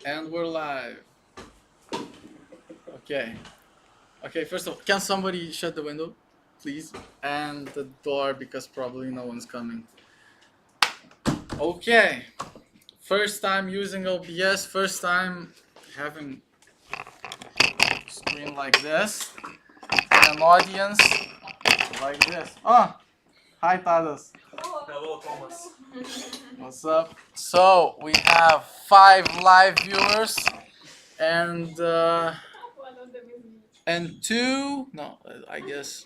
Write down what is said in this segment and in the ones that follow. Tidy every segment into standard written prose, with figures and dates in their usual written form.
And we're live. Okay. Okay, first of all, can somebody shut the window, please? And the door, because probably no one's coming. Okay. First time using OBS, first time having a screen like this, and an audience like this. Oh, hi, Tadas. Hello, Thomas. What's up? So, we have 5 live viewers, and 2, no, I guess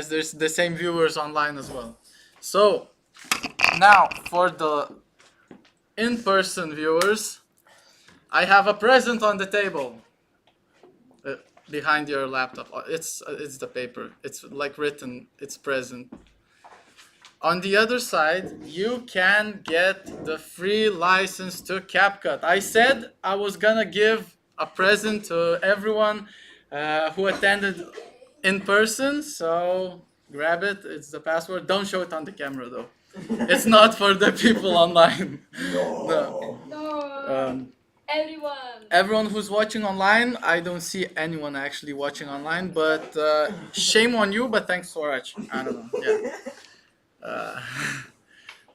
there's the same viewers online as well. So now for the in-person viewers, I have a present on the table behind your laptop. It's the paper. It's like written. It's present. On the other side, you can get the free license to Capcut. I said I was gonna give a present to everyone who attended in person, so grab it. It's the password. Don't show it on the camera though. It's not for the people online. No. Everyone who's watching online, I don't see anyone actually watching online, but shame on you, but thanks for watching. I don't know. Yeah.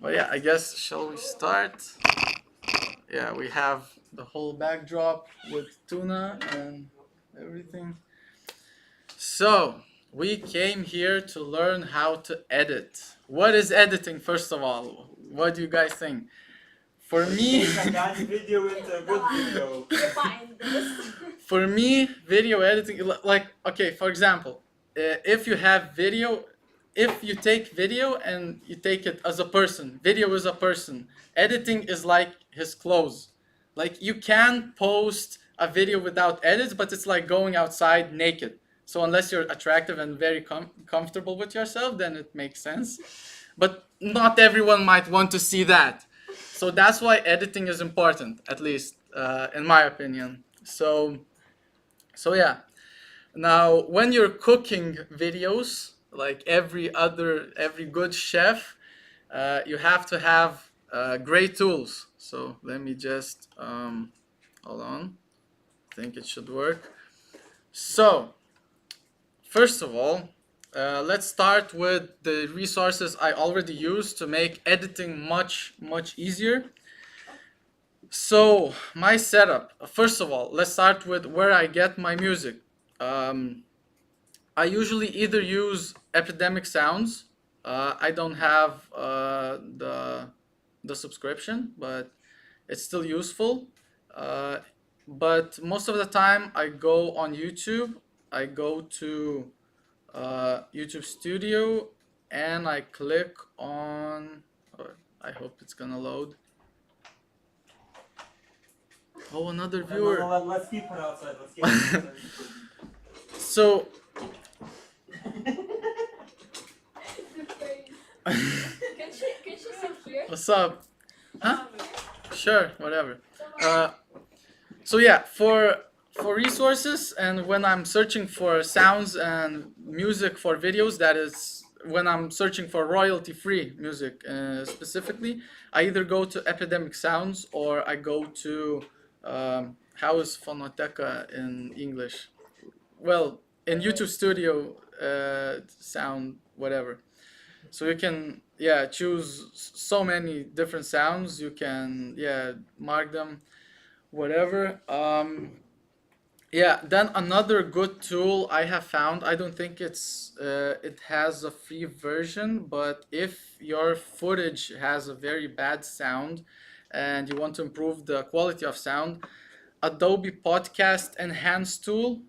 But yeah, I guess, shall we start? Yeah, we have the whole backdrop with tuna and everything. So, we came here to learn how to edit. What is editing, first of all? What do you guys think? For me, Make a bad video into a good video. for me, video editing, like, okay, for example, if you have video, if you take video and you take it as a person, video is a person, editing is like his clothes. Like, you can post a video without edits, but it's like going outside naked. So unless you're attractive and very comfortable with yourself, then it makes sense. But not everyone might want to see that. So that's why editing is important, at least in my opinion. So yeah. Now, when you're cooking videos, like every good chef, you have to have great tools. So let me just hold on. I think it should work. So first of all, let's start with the resources I already use to make editing much easier. So my setup, first of all, let's start with where I get my music. I usually either use Epidemic Sounds. I don't have the subscription, but it's still useful. But most of the time, I go on YouTube. I go to YouTube Studio, and I click on. I hope it's gonna load. Oh, another viewer. No, let's keep her outside. Let's keep her outside. So. Can she sit here? What's up? Huh? Sure, whatever. So yeah, for resources and when I'm searching for sounds and music for videos, that is when I'm searching for royalty-free music specifically, I either go to Epidemic Sounds or I go to how is Fonoteca in English? Well, in YouTube Studio, sound whatever. So you can choose so many different sounds. You can mark them, whatever. Then another good tool I have found. I don't think it has a free version, but if your footage has a very bad sound and you want to improve the quality of sound, Adobe Podcast Enhance tool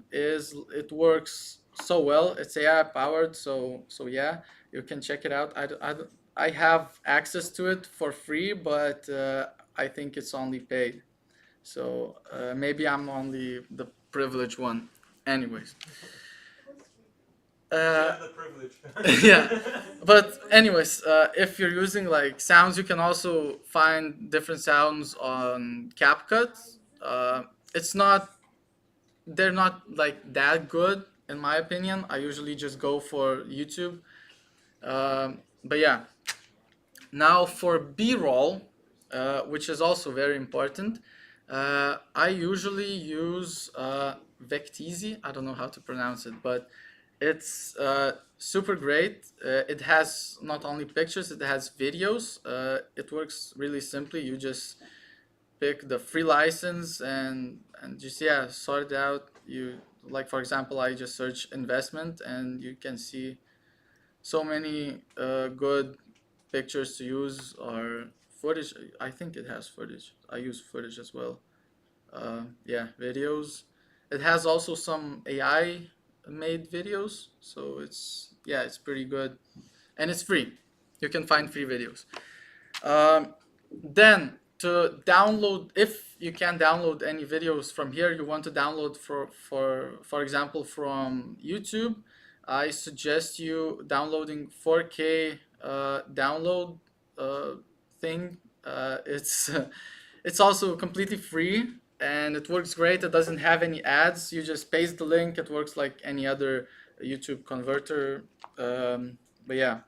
works so well. It's AI powered, so yeah, you can check it out. I have access to it for free, but I think it's only paid. So maybe I'm only the privileged one. Anyways. The privilege. Yeah, but anyways, if you're using like sounds, you can also find different sounds on CapCut. They're not like that good in my opinion. I usually just go for YouTube. But yeah, now for B-roll, which is also very important, I usually use Vecteezy. I don't know how to pronounce it, but it's super great. It has not only pictures, it has videos. It works really simply. You just pick the free license and just sort it out. You like, for example, I just search investment and you can see so many good pictures to use or footage. I think it has footage. I use footage as well. Videos. It has also some AI made videos, so it's pretty good, and it's free. You can find free videos. Then to download, if you can download any videos from here, you want to download for example from YouTube, I suggest you downloading 4K download thing. It's it's also completely free and it works great. It doesn't have any ads. You just paste the link. It works like any other YouTube converter. But yeah,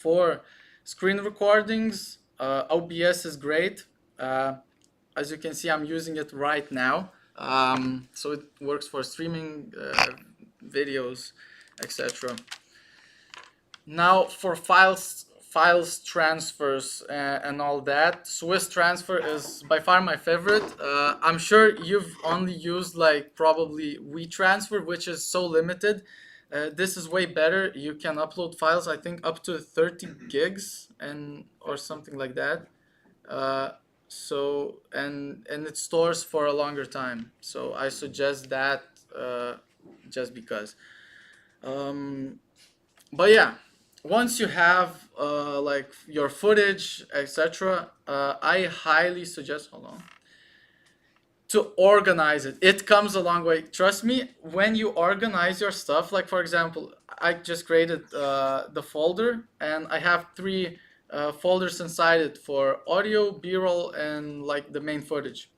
for screen recordings, OBS is great. As you can see, I'm using it right now. So it works for streaming videos, etc. Now for files transfers and all that, Swiss transfer is by far my favorite. I'm sure you've only used like probably WeTransfer, which is so limited. This is way better. You can upload files, I think up to 30 gigs and or something like that. And it stores for a longer time. So I suggest that just because. But yeah, once you have like your footage, etc., I highly suggest. Hold on. To organize it, it comes a long way. Trust me, when you organize your stuff, like for example, I just created the folder, and I have three folders inside it for audio, B-roll, and like the main footage.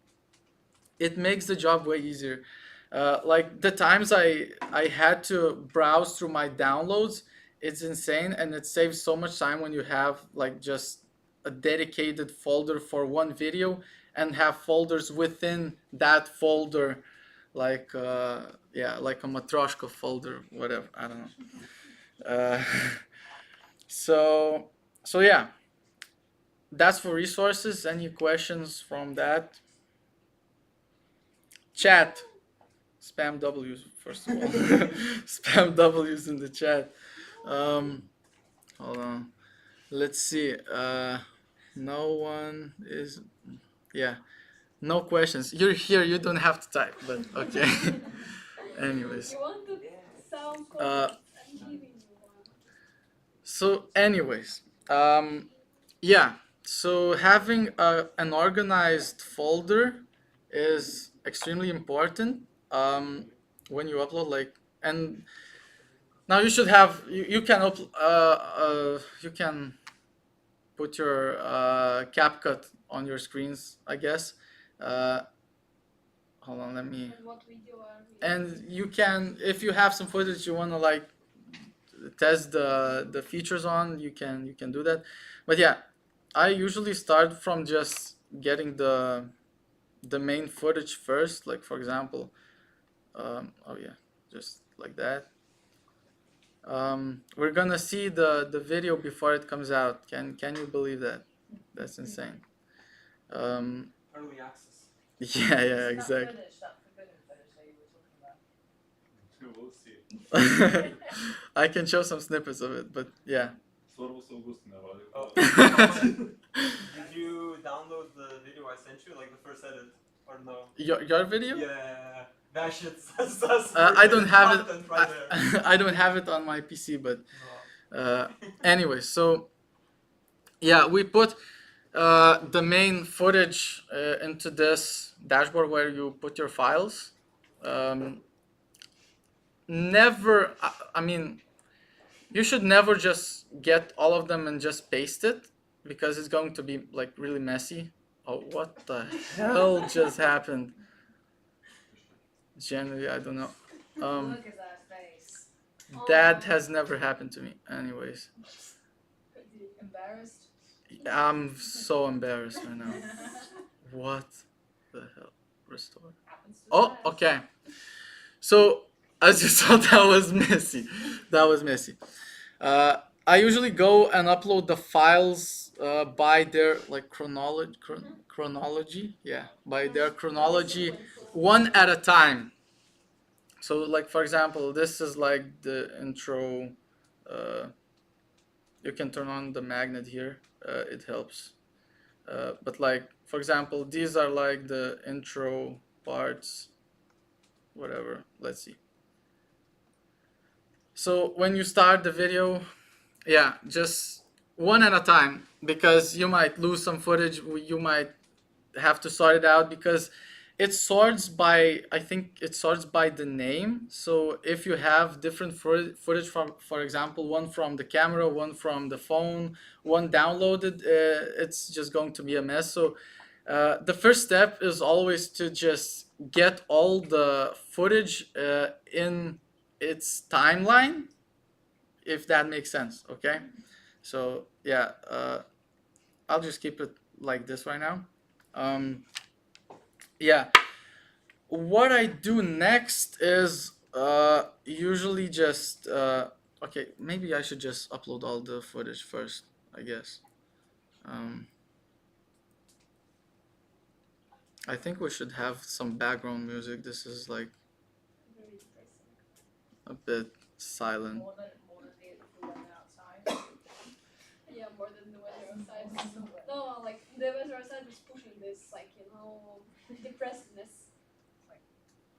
It makes the job way easier. Like the times I had to browse through my downloads, it's insane, and it saves so much time when you have like just a dedicated folder for one video and have folders within that folder, like like a matryoshka folder, whatever. I don't know. So so yeah, that's for resources. Any questions from that? Chat. Spam W's first of all. Spam W's in the chat. Um, Hold on. Let's see. No one is. Yeah. No questions. You're here. You don't have to type. But okay. Anyways. You want to sound Uh, comments? I'm giving you one. So, anyways. Yeah. So having an organized folder is extremely important. When you upload like and now you should have you can you can put your CapCut on your screens, I guess. Uh, Hold on, let me. And what video are we? And you can, if you have some footage you wanna like test the features on, you can do that. But yeah, I usually start from just getting the main footage first. Like for example, oh yeah, just like that. We're gonna see the video before it comes out. Can you believe that? That's insane. Early access. Yeah, exactly. We'll see. I can show some snippets of it, but yeah. Sorumlusu August ne var? Oh. Did you download the video I sent you, like the first edit, or no? Your video? Yeah, that shit's I don't have it. content right there. I don't have it on my PC, but No. anyway, so yeah, we put the main footage into this dashboard where you put your files. Never, I mean, you should never just get all of them and just paste it because it's going to be like really messy. Oh, what the hell just happened? Generally, I don't know. Look at that face. That has never happened to me. Anyways, Embarrassed? I'm so embarrassed right now. What? The hell? Restore. Happens to Oh, the best. okay. So as you saw, that was messy. That was messy. I usually go and upload the files by their like chronology. Yeah, by their chronology, one at a time. So like for example, this is like the intro. Uh, you can turn on the magnet here. It helps. But like for example, these are like the intro parts. Whatever. Let's see. So when you start the video, yeah, just one at a time because you might lose some footage. You might have to sort it out because it sorts by, I think it sorts by the name. So if you have different footage from, for example, one from the camera, one from the phone, one downloaded, it's just going to be a mess. So the first step is always to just get all the footage in its timeline, if that makes sense. Okay, so yeah, I'll just keep it like this right now. Yeah, what I do next is usually just okay, maybe I should just upload all the footage first, I guess. um, I think we should have some background music. This is like Very depressing. a bit silent. More than the weather outside. Yeah, more than the weather outside. No, like the weather outside was pushing this, like, depressedness. It's like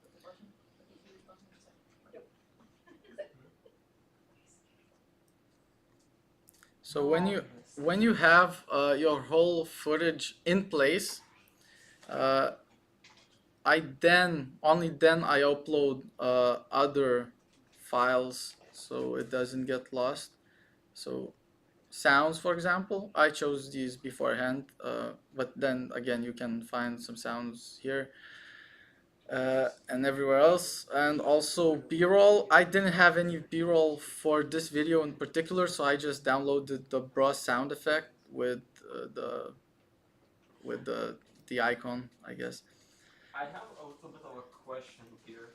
the button, the huge button. It's like, So when you have your whole footage in place, uh, I then only then I upload other files so it doesn't get lost. So sounds, for example, I chose these beforehand, but then again you can find some sounds here and everywhere else. And also b-roll, I didn't have any b-roll for this video in particular, so I just downloaded the bra sound effect with the icon, I guess. I have a little bit of a question here.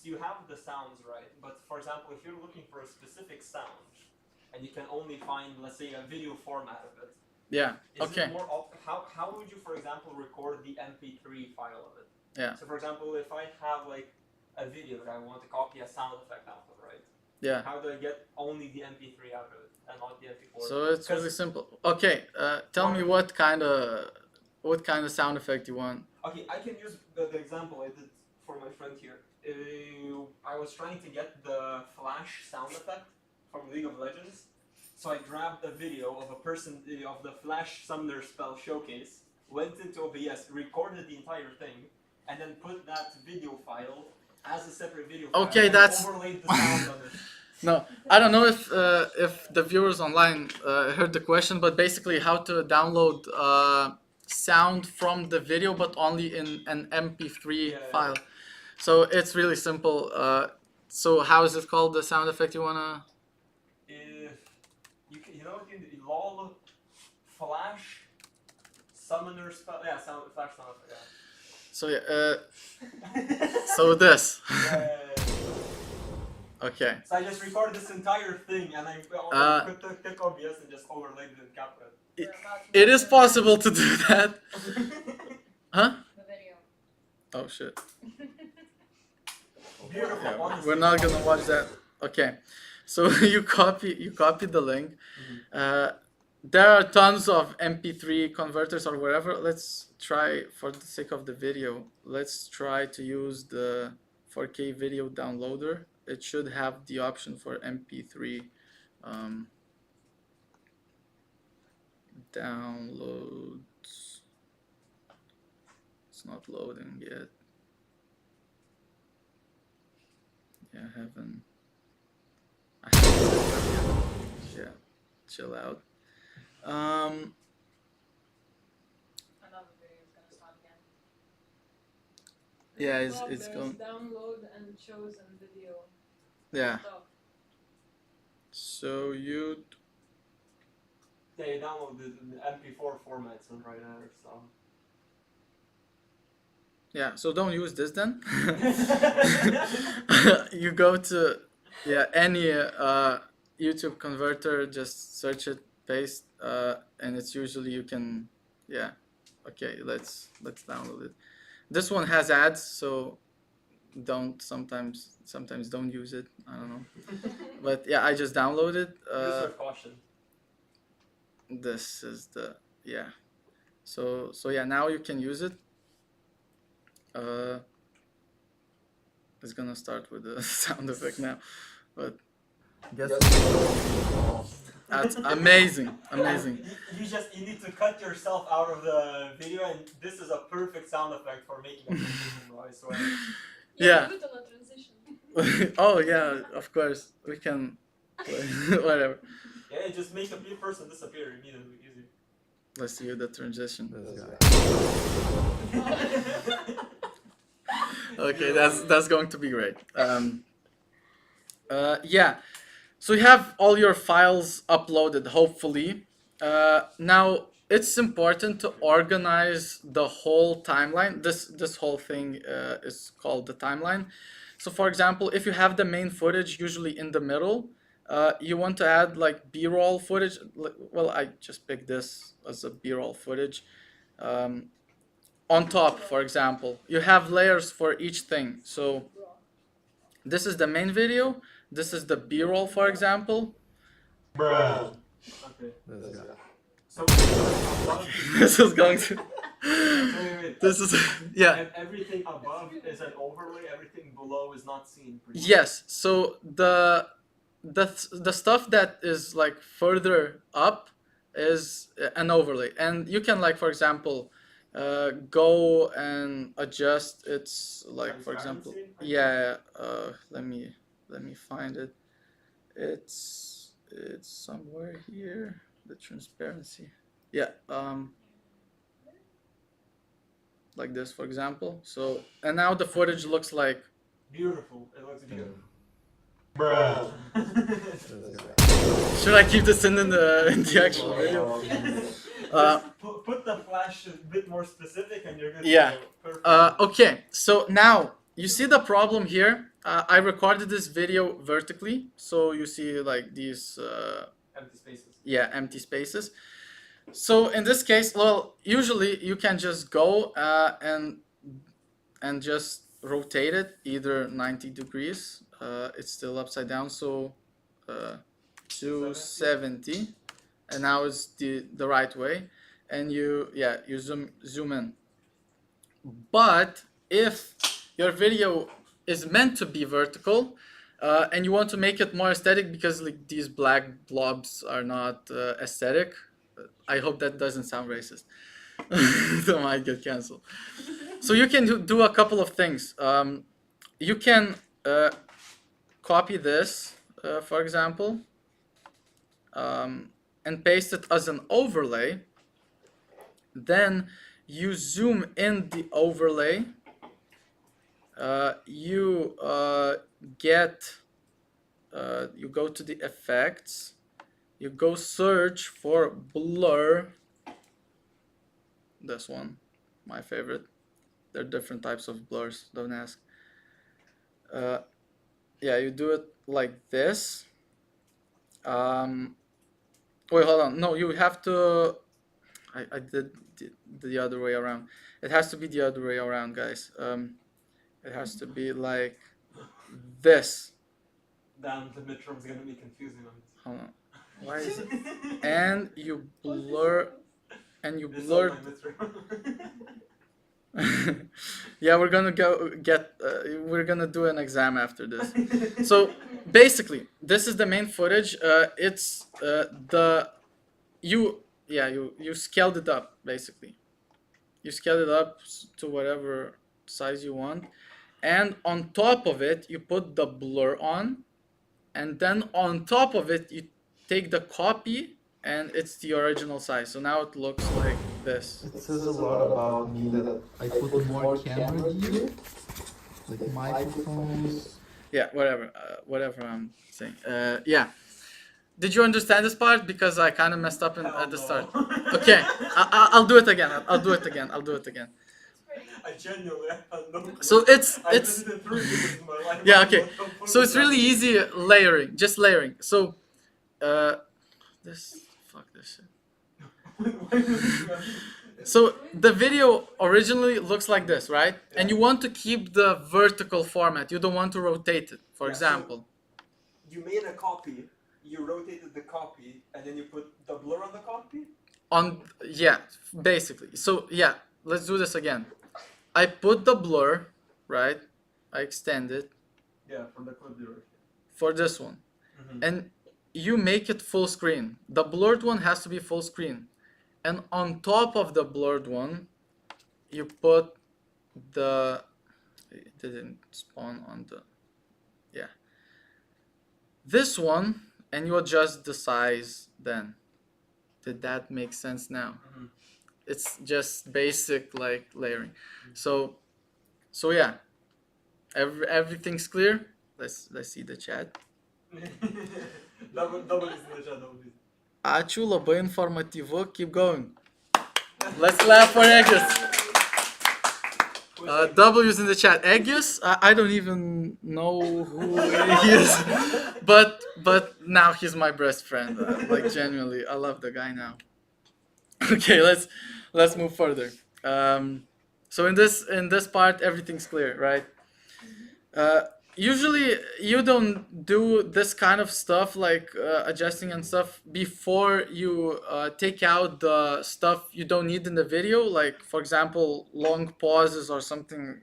You have the sounds, right? But for example, if you're looking for a specific sound and you can only find, let's say, a video format of it, Yeah, is okay. it more how would you, for example, record the MP3 file of it? Yeah. So for example, if I have like a video that I want to copy a sound effect out of, right? Yeah. How do I get only the MP3 out of it and not the MP4? So it's really simple. Okay, tell me what kind of sound effect you want. Okay, I can use the example I did for my friend here. I was trying to get the flash sound effect from League of Legends, so I grabbed a video of a person of the flash summoner spell showcase, went into OBS, recorded the entire thing, and then put that video file as a separate video file. Okay, and that's overlaid the sound on it. no. I don't know if the viewers online heard the question, but basically how to download sound from the video, but only in an MP3 file. So it's really simple. So how is it called? The sound effect you wanna? If you know what you do, lol flash summoner spell, yeah, flash sound effect, yeah. So yeah. So this. Yeah. Okay. So I just recorded this entire thing and I click OBS and just overlaid it in Capcut. It is possible to do that. Huh? the video. Oh shit. Beautiful. Yeah, honestly. we're not gonna watch that. Okay, so you copy the link. There are tons of MP3 converters or whatever. Let's try, for the sake of the video, let's try to use the 4K video downloader. It should have the option for MP3 downloads. It's not loading yet. Yeah, I haven't. Yeah, chill out. Another video is gonna start again. Yeah, Top, it's there's going. download and chosen video. Yeah. Top. So you. Yeah, you download the MP4 formats and right there, so. Yeah, so don't use this then. You go to any YouTube converter, just search it, paste, and it's usually you can okay, let's download it. This one has ads, so don't sometimes don't use it. I don't know. But yeah, I just downloaded. Use with caution. This is the So yeah, now you can use it. It's gonna start with the sound effect now, but guess that's amazing. You need to cut yourself out of the video, and this is a perfect sound effect for making a transition, I swear. Yeah. Do it on a transition. Oh yeah, of course we can. Whatever. Yeah, just make a person disappear immediately. Easy. Let's see the transition. Okay, that's going to be great. Yeah, so you have all your files uploaded, hopefully. Now it's important to organize the whole timeline. This whole thing is called the timeline. So for example, if you have the main footage usually in the middle, you want to add like B-roll footage. Well, I just picked this as a B-roll footage. On top, for example, you have layers for each thing. So this is the main video. This is the B-roll, for example. Okay. So This is going to. wait. This is yeah. Everything above is an overlay. Everything below is not seen. Yes. So the stuff that is like further up is an overlay, and you can like, for example, go and adjust its like, for example, let me find it. It's somewhere here, the transparency. Yeah, like this, for example. So, and now the footage looks like beautiful. It looks beautiful. Should I keep this in the actual video? Put the flash a bit more specific, and you're good. Yeah. To go. Perfect. Okay, so now you see the problem here. I recorded this video vertically, so you see like these Empty spaces. yeah, empty spaces. So in this case, well, usually you can just go and just rotate it either 90 degrees. It's still upside down, so 270, and now it's the right way, and you zoom in. But if your video is meant to be vertical, and you want to make it more aesthetic because like these black blobs are not aesthetic, I hope that doesn't sound racist. That might get canceled. So you can do a couple of things. You can copy this, for example, and paste it as an overlay. Then you zoom in the overlay. You go to the effects. You go search for blur. This one, my favorite. There are different types of blurs, don't ask. Yeah, you do it like this. Wait, hold on. No, you have to. I did the other way around. It has to be the other way around, guys. It has to be like this. Damn, the midterm's gonna be confusing on this. Hold on. Why is it? And you blur. And you This is blur. all my midterm. Yeah, we're gonna we're gonna do an exam after this. So basically, this is the main footage. It's you scaled it up basically. You scaled it up to whatever size you want, and on top of it you put the blur on, and then on top of it you take the copy, and it's the original size. So now it looks like this. It says a lot about me that I put more camera gear, like microphones. Yeah, whatever I'm saying. Yeah. Did you understand this part? Because I kind of messed up at the start. Okay, I'll do it again. I'll do it again. Great. I genuinely had no clue. So it's I visited 3 videos in my life. Yeah, I okay. don't know what So it's really that easy layering, just layering. So fuck this shit. is. Why does it have- So the video originally looks like this, right? And Yeah. you want to keep the vertical format. You don't want to rotate it, for Yeah, so- example. You made a copy, you rotated the copy, and then you put the blur on the copy? Yeah, basically. So yeah, let's do this again. I put the blur, right? I extend it Yeah, from the clip duration. for this one. Mm-hmm. And you make it full screen. The blurred one has to be full screen. And on top of the blurred one, you put the, it didn't spawn on the, yeah. This one, and you adjust the size then. Did that make sense now? Mhm. It's just basic like layering. So yeah, everything's clear. Let's see the chat. double is in the chat, double is. Ačiū, labai informatyvu. Keep going. Let's clap for Aegis. W's in the chat. Aegis, I don't even know who he is, but now he's my best friend. Like genuinely, I love the guy now. Okay, let's move further. So in this part, everything's clear, right? Usually you don't do this kind of stuff like adjusting and stuff before you take out the stuff you don't need in the video, like for example long pauses or something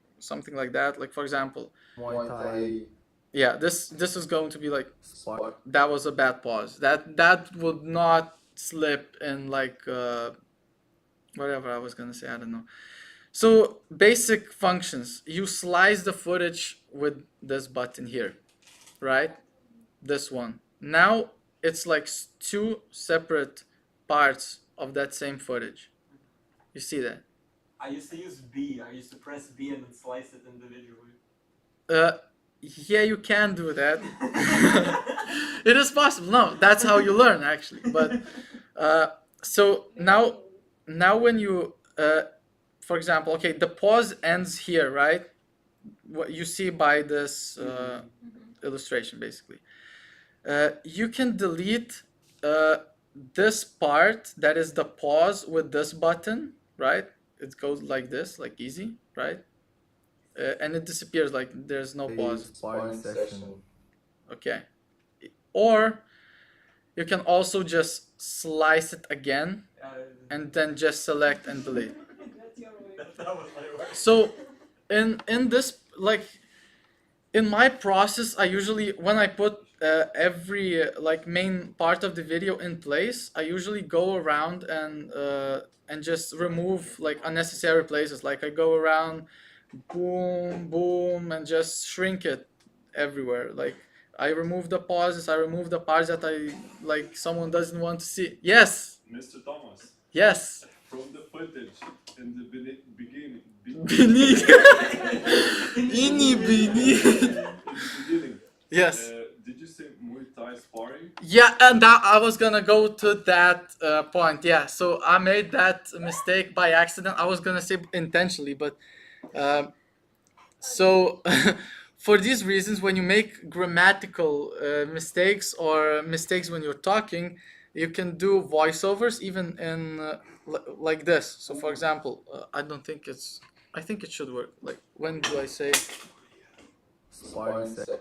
like that. Like for example, Muay Thai yeah, this is going to be like, spark. that was a bad pause. That would not slip in like whatever I was gonna say, I don't know. So basic functions, you slice the footage with this button here, right? This one. Now it's like 2 separate parts of that same footage. You see that? I used to use B. I used to press B and then slice it individually. Yeah, you can do that. It is possible. No, that's how you learn actually. But so now when you for example, okay, the pause ends here, right? What you see by this illustration, basically. You can delete this part that is the pause with this button, right? It goes like this, like easy, right? And it disappears, like there's no pause. Sparring session. Okay. Or you can also just slice it again and then just select and delete. That's your way. That was my way. So in this, like in my process, I usually, when I put every like main part of the video in place, I usually go around and just remove like unnecessary places. Like I go around, boom, boom, and just shrink it everywhere. Like I remove the pauses, I remove the parts that I like someone doesn't want to see. Yes, Mr. Thomas, yes. from the footage in the beginning, Bini. Ini bini. in the beginning, Yes. did you say Muay Thai sparring? Yeah, and that, I was gonna go to that point. Yeah, so I made that mistake by accident. I was gonna say intentionally, but so for these reasons, when you make grammatical mistakes or mistakes when you're talking, you can do voiceovers even in like this. So for example, I think it should work. Like when do I say, Sparring session.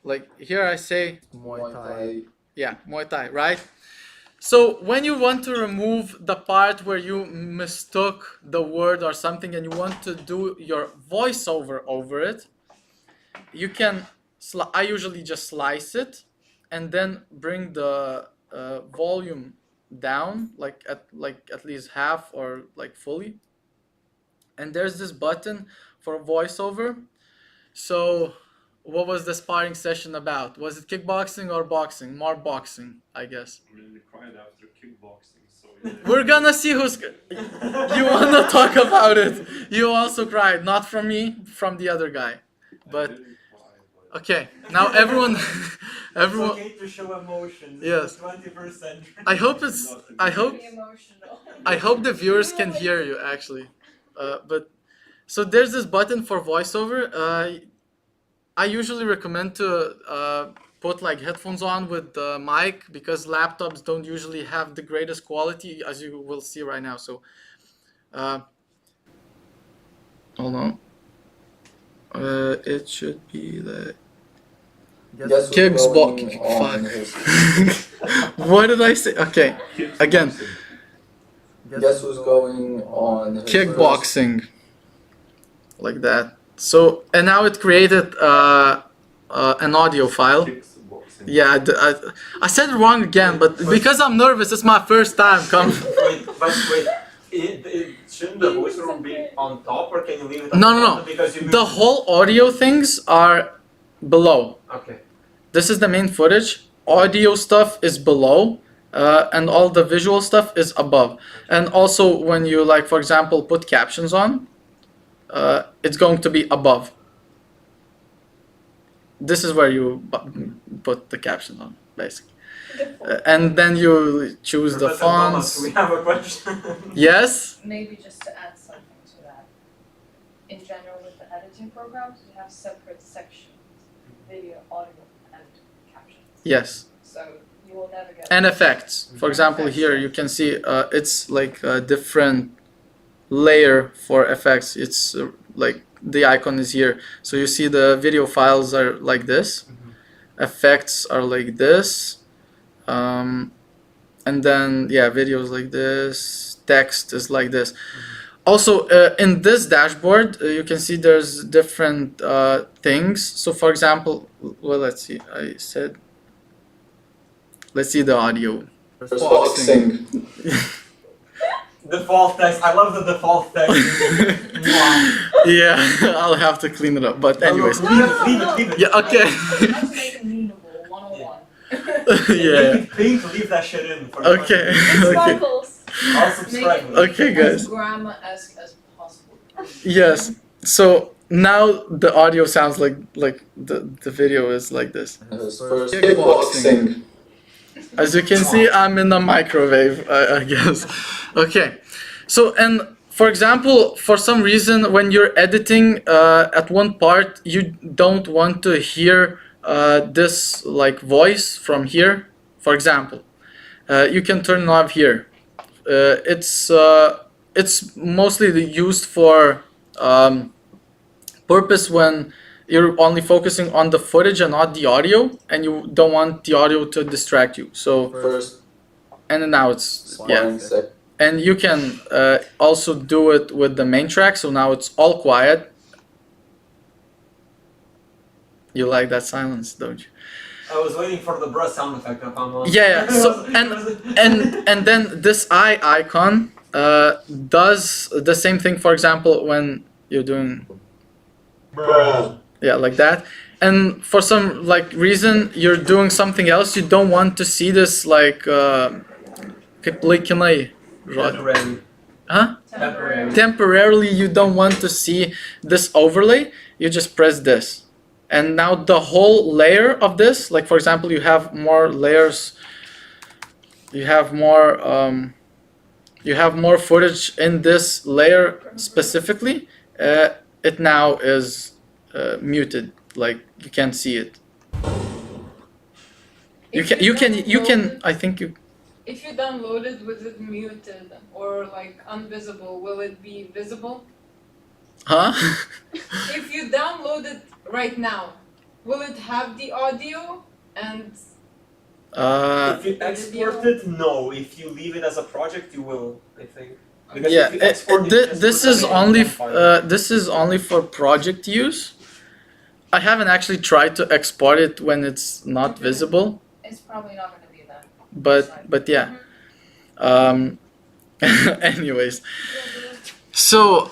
like here I say, Muay Thai. yeah, Muay Thai, right? So when you want to remove the part where you mistook the word or something and you want to do your voiceover over it, you can, I usually just slice it and then bring the volume down like at least half or like fully. And there's this button for voiceover. So what was the sparring session about? Was it kickboxing or boxing? More boxing, I guess. I mean, you cried after kickboxing, so yeah. We're gonna see who's. You wanna talk about it? You also cried, not from me, from the other guy. I But didn't cry, but okay, now everyone, everyone. It's okay to show emotions. Yes. It's the 21st century. I hope Very emotional. I hope the viewers can hear you actually, but So there's this button for voiceover. I usually recommend to put like headphones on with the mic because laptops don't usually have the greatest quality, as you will see right now. So, hold on. It should be the Kicks fuck. What did I say? Okay, again. Guess who's going on his Kickboxing, like that. So and now it created an audio file. Kickboxing. Yeah, I said it wrong again, but because I'm nervous, it's my first time coming. Wait. Shouldn't the voiceover be on top, or can you leave it on No, the no, bottom no. because you The whole audio things are below. Okay. This is the main footage. Audio stuff is below, and all the visual stuff is above. And also, when you like, for example, put captions on, it's going to be above. This is where you put the captions on, basically. And then you choose the Professor Thomas, fonts. we have a question. Yes? Maybe just to add something to that. In general, with the editing programs, you have separate sections: video, audio, and captions. Yes. So you will never get. And effects. For example, here you can see it's like a different layer for effects. It's like the icon is here. So you see the video files are like this. Effects are like this. And then, yeah, videos like this. Text is like this. Also, in this dashboard, you can see there's different things. So, for example, well, let's see. Let's see the audio. boxing. Default text. I love the default text. Wow. Yeah, I'll have to clean it up. But anyways, Leave it. yeah, okay. Let's make it meanable, 101. Yeah. Make it pink, leave that shit in. For the Okay. It Okay. sparkles. question. I'll subscribe. Okay, guys. As grammar-esque as possible. Yes. So now the audio sounds like the video is like this. His first Kickboxing. As you can see, I'm in a microwave, I guess. Okay. So, and for example, for some reason, when you're editing at one part, you don't want to hear this like voice from here. For example, you can turn it off here. It's mostly used for purpose when you're only focusing on the footage and not the audio, and you don't want the audio to distract you. So, first and then now it's, yeah. sec. And you can also do it with the main track, so now it's all quiet. You like that silence, don't you? I was waiting for the brush sound effect if I'm honest. Yeah, yeah. So, and then this eye icon does the same thing, for example, when you're doing, yeah, like that. And for some like reason you're doing something else, you don't want to see this like Temporary. huh? Temporary. Temporarily you don't want to see this overlay, you just press this. And now the whole layer of this, like for example, you have more layers, you have more footage in this layer specifically. It now is muted, like you can't see it. You can. I think you. If you download it with it muted or like invisible, will it be visible? Huh? If you download it right now, will it have the audio and If you export it, no. If you leave it as a project, you will, I think. Because Yeah. if you export it, just This put is it in only one file. this is only for project use. I haven't actually tried to export it when it's not visible, it's probably not going to be that. but yeah. Anyways, so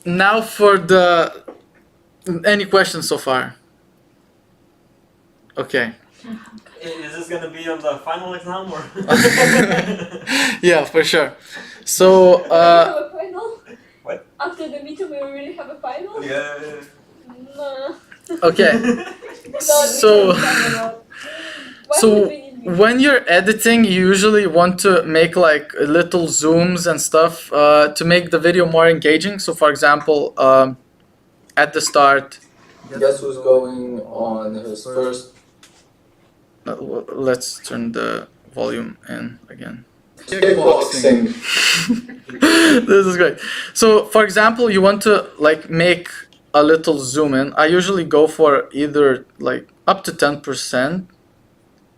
now for the any questions so far? Okay. Is this gonna be on the final exam or? Yeah, for sure. So We have a final? What? After the meeting, we will really have a final? Yeah. No. okay. No, So- Why so- would we need when you're editing, you usually want to make like little zooms and stuff to make the video more engaging. So, for example, at the start, Guess who's going on his first let's turn the volume in again. kickboxing? This is great. So, for example, you want to like make a little zoom in. I usually go for either like up to 10%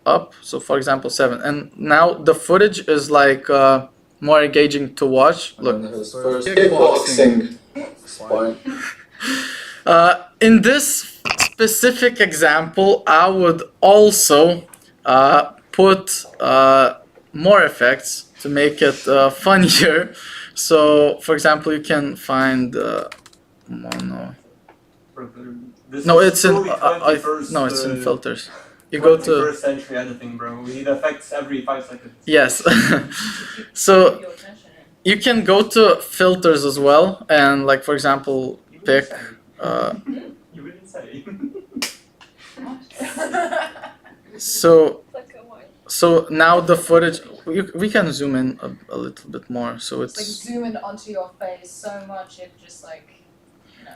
up. So, for example, 7. And now the footage is like more engaging to watch. Look. On his first kickboxing sparring. In this specific example, I would also put more effects to make it funnier. So, for example, you can find mono. This No, is it's in truly 21st, no, it's in filters. You go to 21st century editing, bro. We need effects every 5 seconds. yes. So you can go to filters as well, and like for example, pick. You didn't say. So Like a white. so now the footage we can zoom in a little bit more. So It's like it's zoom in onto your face so much it just like.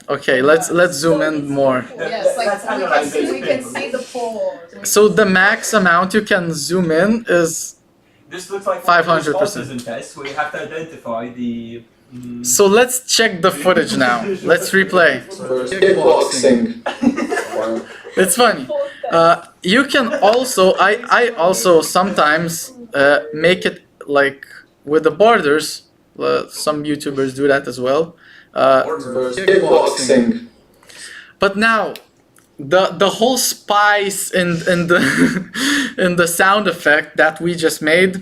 okay. Let's zoom in more. Yes, like That's kind of like we can this see the pores. So the max amount you can zoom in is This looks like 500%. in test. We have to identify the. so. Let's check the footage now. Let's replay. First kickboxing sparring. It's funny. You can also I also sometimes make it like with the borders. Some YouTubers do that as well. First kickboxing. But now the whole spice in the in the sound effect that we just made,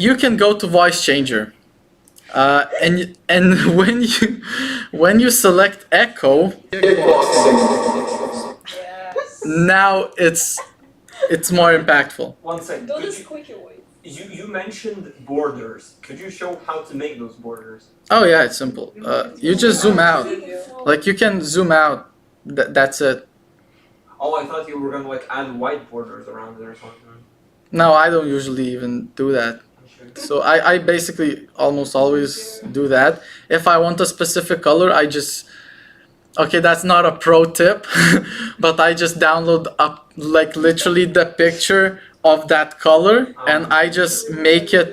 you can go to voice changer. And when you select echo, Kickboxing. Yes. now it's more impactful. One second. Do Could the you, squeaky voice. you mentioned borders. Could you show how to make those borders? Oh yeah, it's simple. You just zoom out. Like you can zoom out. That's it. Oh, I thought you were gonna like add white borders around it or something. No, I don't usually even do that. So I basically almost always do that. If I want a specific color, I just okay, that's not a pro tip, but I just download up like literally the picture of that color and I just make it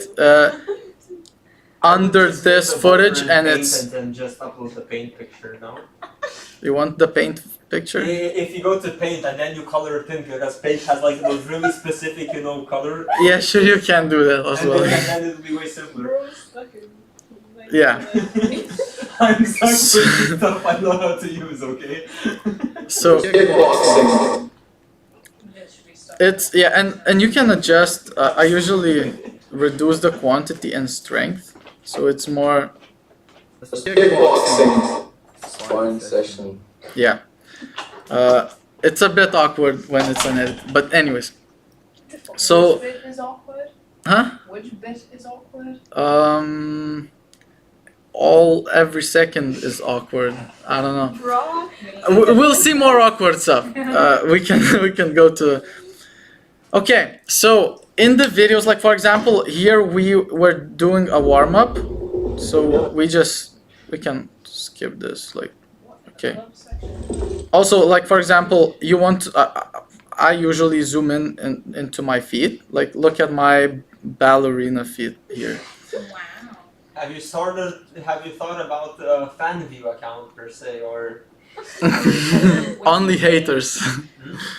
under Just this use the footage buffer and paint it's and then just upload the paint picture, no? you want the paint picture? If you go to paint and then you color it pink because paint has like those really specific, color. Yeah, sure you can do that as And well. then it'll be way simpler. Bro, stuck in. Like, Yeah. I'm stuck with stuff I know how to use, okay? So Kickboxing. Literally stuff. it's yeah, and you can adjust. I usually reduce the quantity and strength, so it's more Kickboxing sparring session. yeah. It's a bit awkward when it's an edit, but anyways. So Which bit is awkward? huh? Which bit is awkward? Every second is awkward. I don't know. Bro. We'll see more awkward stuff. We can go to. Okay, so in the videos, like for example, here we were doing a warm up, so we can skip this. Like, okay. Also, like for example, you want. I usually zoom into my feet. Like, look at my ballerina feet here. Wow. Have you thought about a fan view account per se, or Only haters.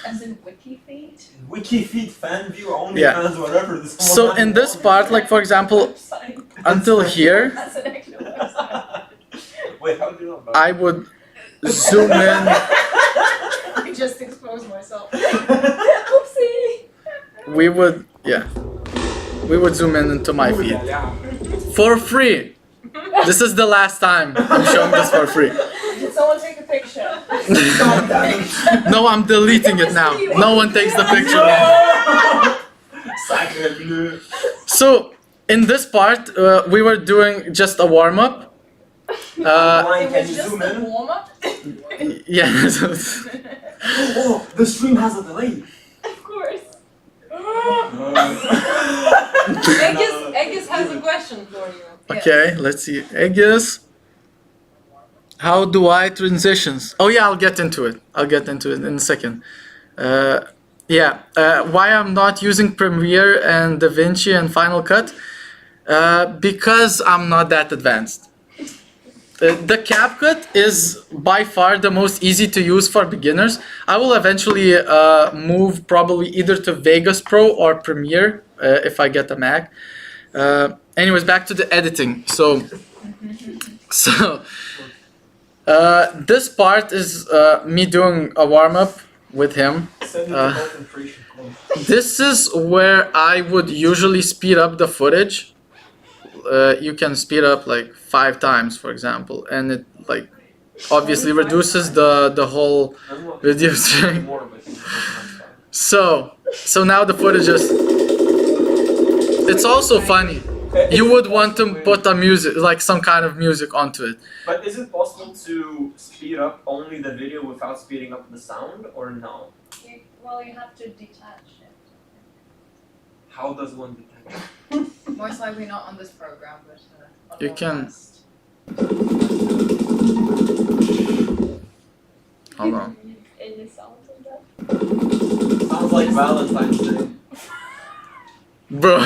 As in wiki feed? wiki feed fan view only Yeah. fans whatever this So in this part, like for example, Website. until here, That's an actual website. Wait, how do you know about I would zoom in. I just exposed myself. Oopsie. We would zoom in into my feed Yeah. for free. This is the last time I'm showing this for free. Did someone take a picture? No, I'm deleting it now. No one takes the picture now. Sacre bleu. So in this part, we were doing just a warm up. Ryan, It can was you just zoom the in? warm up. Yeah. Oh, the stream has a delay. Of course. Egis has a question for you. Okay, let's see. Aegis. How do I transitions? Oh yeah, I'll get into it. I'll get into it in a second. Why I'm not using Premiere and DaVinci and Final Cut? Because I'm not that advanced. The Capcut is by far the most easy to use for beginners. I will eventually move probably either to Vegas Pro or Premiere if I get a Mac. Anyways, back to the editing. So this part is me doing a warm-up with him. Send it to concentration camp. This is where I would usually speed up the footage. You can speed up like 5 times, for example, and it like obviously reduces the whole video stream. More, but it's not So now the footage is. It's also funny. You would want to put a music, like some kind of music onto it. But is it possible to speed up only the video without speeding up the sound, or no? You have to detach it. How does one detect? Most likely not on this program, but on You the can- rest. Hold on. Any sounds like that? Sounds like Valentine's Day. Bro.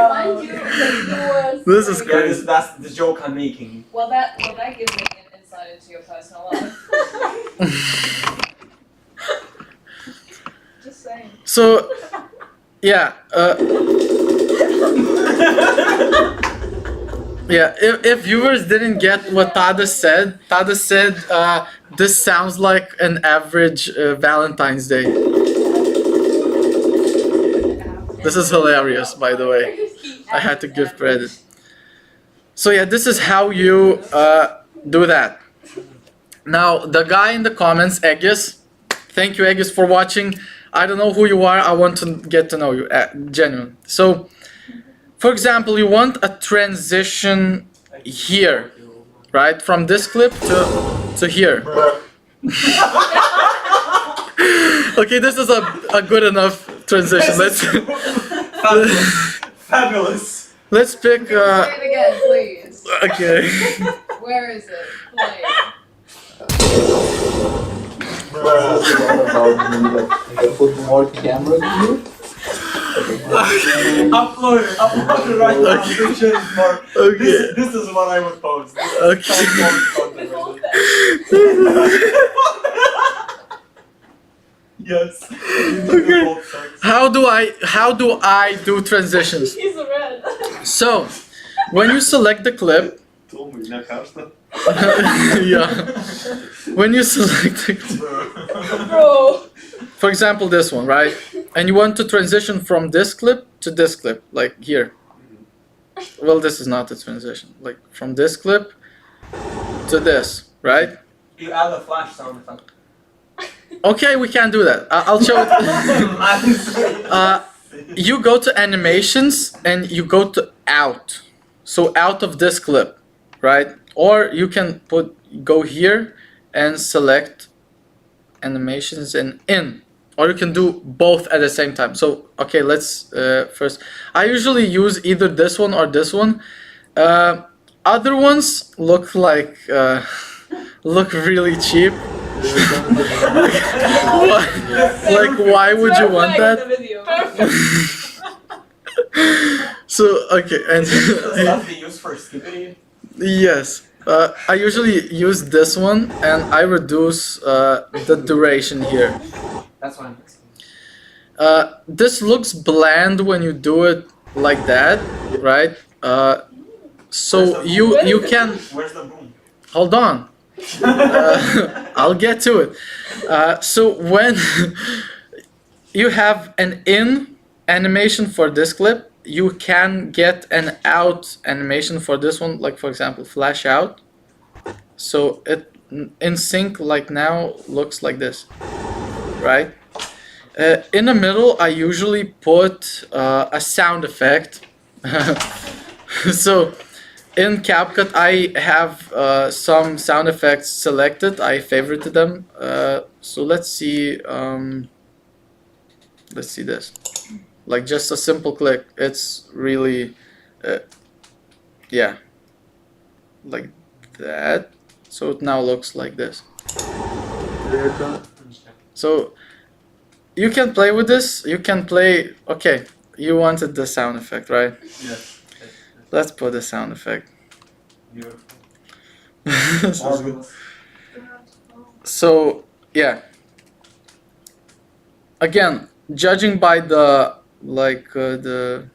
Mind you, that This is Yeah, that's the joke I'm making. Well, that gives me an insight into your personal life. just saying. So, yeah. Yeah, if viewers didn't get what Tada said this sounds like an average Valentine's Day. This is hilarious, by the way. I had to give credit. So yeah, this is how you do that. Now, the guy in the comments, Aegis, thank you, Aegis, for watching. I don't know who you are. I want to get to know you, genuine. So, for example, you want a transition here, right? From this clip to here. Okay, this is a good enough transition. Let's Fabulous. let's pick. Say it again, please. Okay. Where is it? Play. I put more camera here. Upload it right now. Picture is more. Okay. This is what I would post. Okay. Yes. Okay. How do I do transitions? He's red. So, when you select the clip, Told me, na karsta. yeah. When you select the clip, Bro. for example, this one, right? And you want to transition from this clip to this clip, like here. Well, this is not a transition. Like from this clip to this, right? You add a flash sound effect. Okay, we can do that. I'll show it. You go to animations and you go to out. So out of this clip, right? Or you can go here and select animations and in. Or you can do both at the same time. So, okay, let's first. I usually use either this one or this one. Other ones look like look really cheap. Why would you want that? So okay, and Stuff they use for skipping. yes, I usually use this one, and I reduce the duration here. That's what I'm asking. This looks bland when you do it like that, right? So you can Where's the boom? hold on. I'll get to it. So when you have an in animation for this clip, you can get an out animation for this one, like for example, flash out. So it in sync like now looks like this, right? In the middle, I usually put a sound effect. So in CapCut, I have some sound effects selected. I favorited them. So let's see. Let's see this. Like just a simple click. It's really, yeah, like that. So it now looks like this. So you can play with this. You can play. Okay, you wanted the sound effect, right? Yes. Let's put the sound effect. Beautiful. This is good. Marvelous. So yeah. Again, judging by the the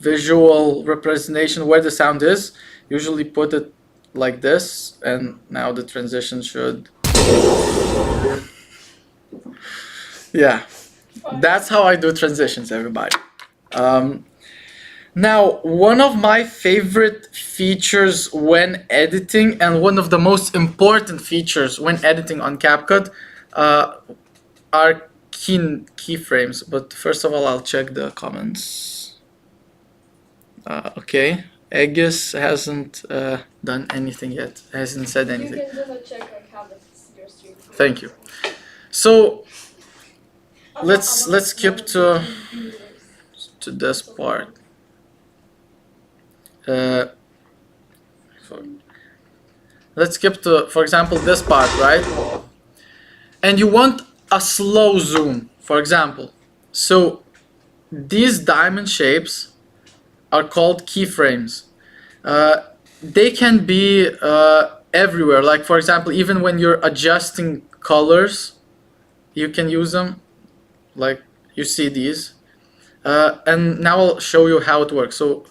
visual representation where the sound is, usually put it like this, and now the transition should. Yeah, that's how I do transitions, everybody. Now, one of my favorite features when editing, and one of the most important features when editing on CapCut, are keyframes. But first of all, I'll check the comments. Okay, Aegis hasn't done anything yet. Hasn't said You anything. can just check like how that's your stream. Thank you. So let's skip to this part. Let's skip to, for example, this part, right? And you want a slow zoom, for example. So these diamond shapes are called keyframes. They can be everywhere. Like, for example, even when you're adjusting colors, you can use them. Like, you see these. And now I'll show you how it works. So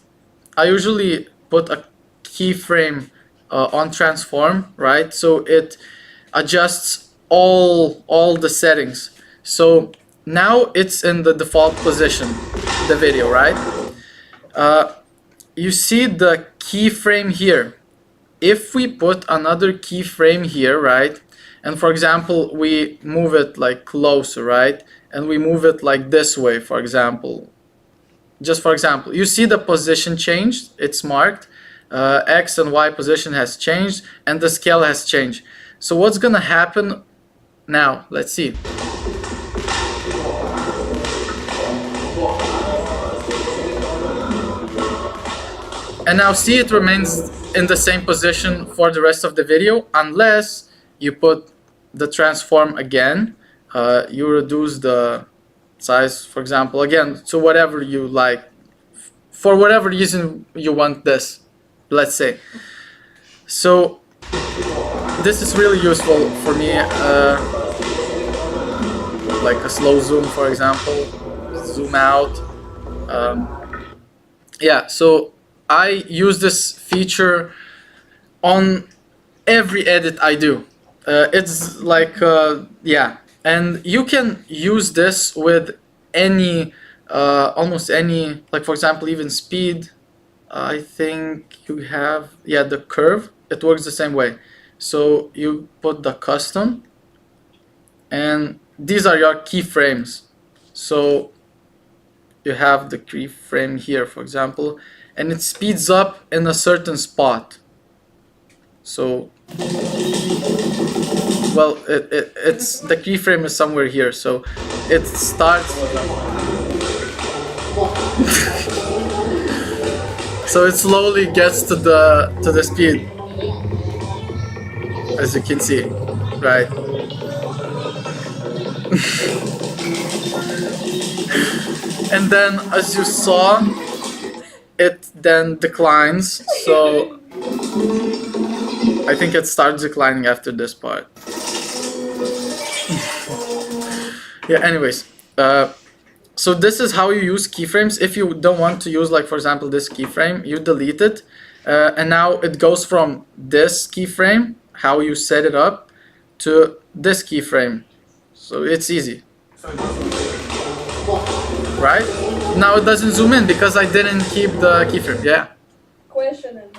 I usually put a keyframe on transform, right? So it adjusts all the settings. So now it's in the default position, the video, right? You see the keyframe here. If we put another keyframe here, right? And for example, we move it like closer, right? And we move it like this way, for example. Just for example, you see the position changed, it's marked. X and Y position has changed, and the scale has changed. So what's gonna happen now? Let's see. And now see, it remains in the same position for the rest of the video, unless you put the transform again. You reduce the size, for example, again, to whatever you like. For whatever reason you want this, let's say. So this is really useful for me, like a slow zoom, for example, zoom out. Yeah, so I use this feature on every edit I do. It's like, yeah, and you can use this with any, almost any, like for example, even speed. I think you have, yeah, the curve, it works the same way. So you put the custom, and these are your keyframes. So you have the keyframe here, for example, and it speeds up in a certain spot. So, well, it's the keyframe is somewhere here, so it starts. So it slowly gets to the speed, as you can see, right? And then, as you saw, it then declines. So I think it starts declining after this part. Yeah, anyways, so this is how you use keyframes. If you don't want to use, like for example, this keyframe, you delete it, and now it goes from this keyframe, how you set it up, to this keyframe. So it's easy, right? Now it doesn't zoom in because I didn't keep the keyframe. Yeah. Question and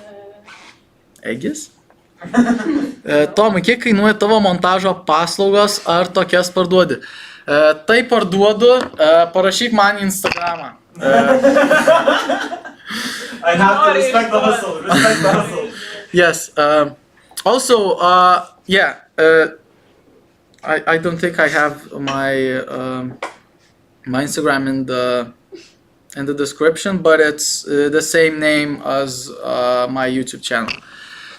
Aegis? Tomai, kiek kainuoja tavo montažo paslaugos, ar tokias parduodi? Tai parduodu, parašyk man į Instagramą. I have to Naughty respect the fun. hustle. Respect the hustle. Yes. Also, yeah. I don't think I have my Instagram in the description, but it's the same name as my YouTube channel.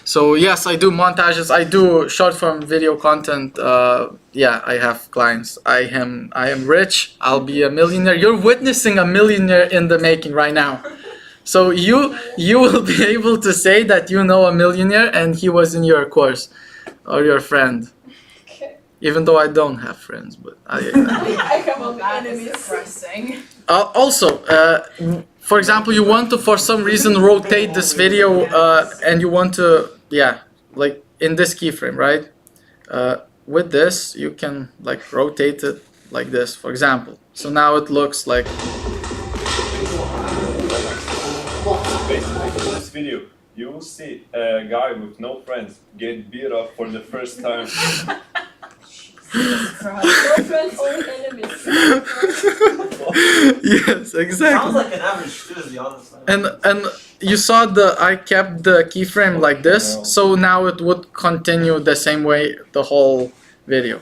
So yes, I do montages. I do short form video content. Yeah, I have clients. I am rich. I'll be a millionaire. You're witnessing a millionaire in the making right now. So you will be able to say that you know a millionaire and he was in your course or your friend. Okay. Even though I don't have friends, but I have Well, only that is enemies. depressing. also, for example, you want to for some reason rotate this video and you want to, yeah, like in this keyframe, right? With this, you can like rotate it like this, for example. So now it looks like. Basically, in this video, you will see a guy with no friends get beat up for the first time. No friends, only enemies. Yes, exactly. Sounds like an average Tuesday, honestly. And you saw I kept the keyframe like this, so now it would continue the same way the whole video.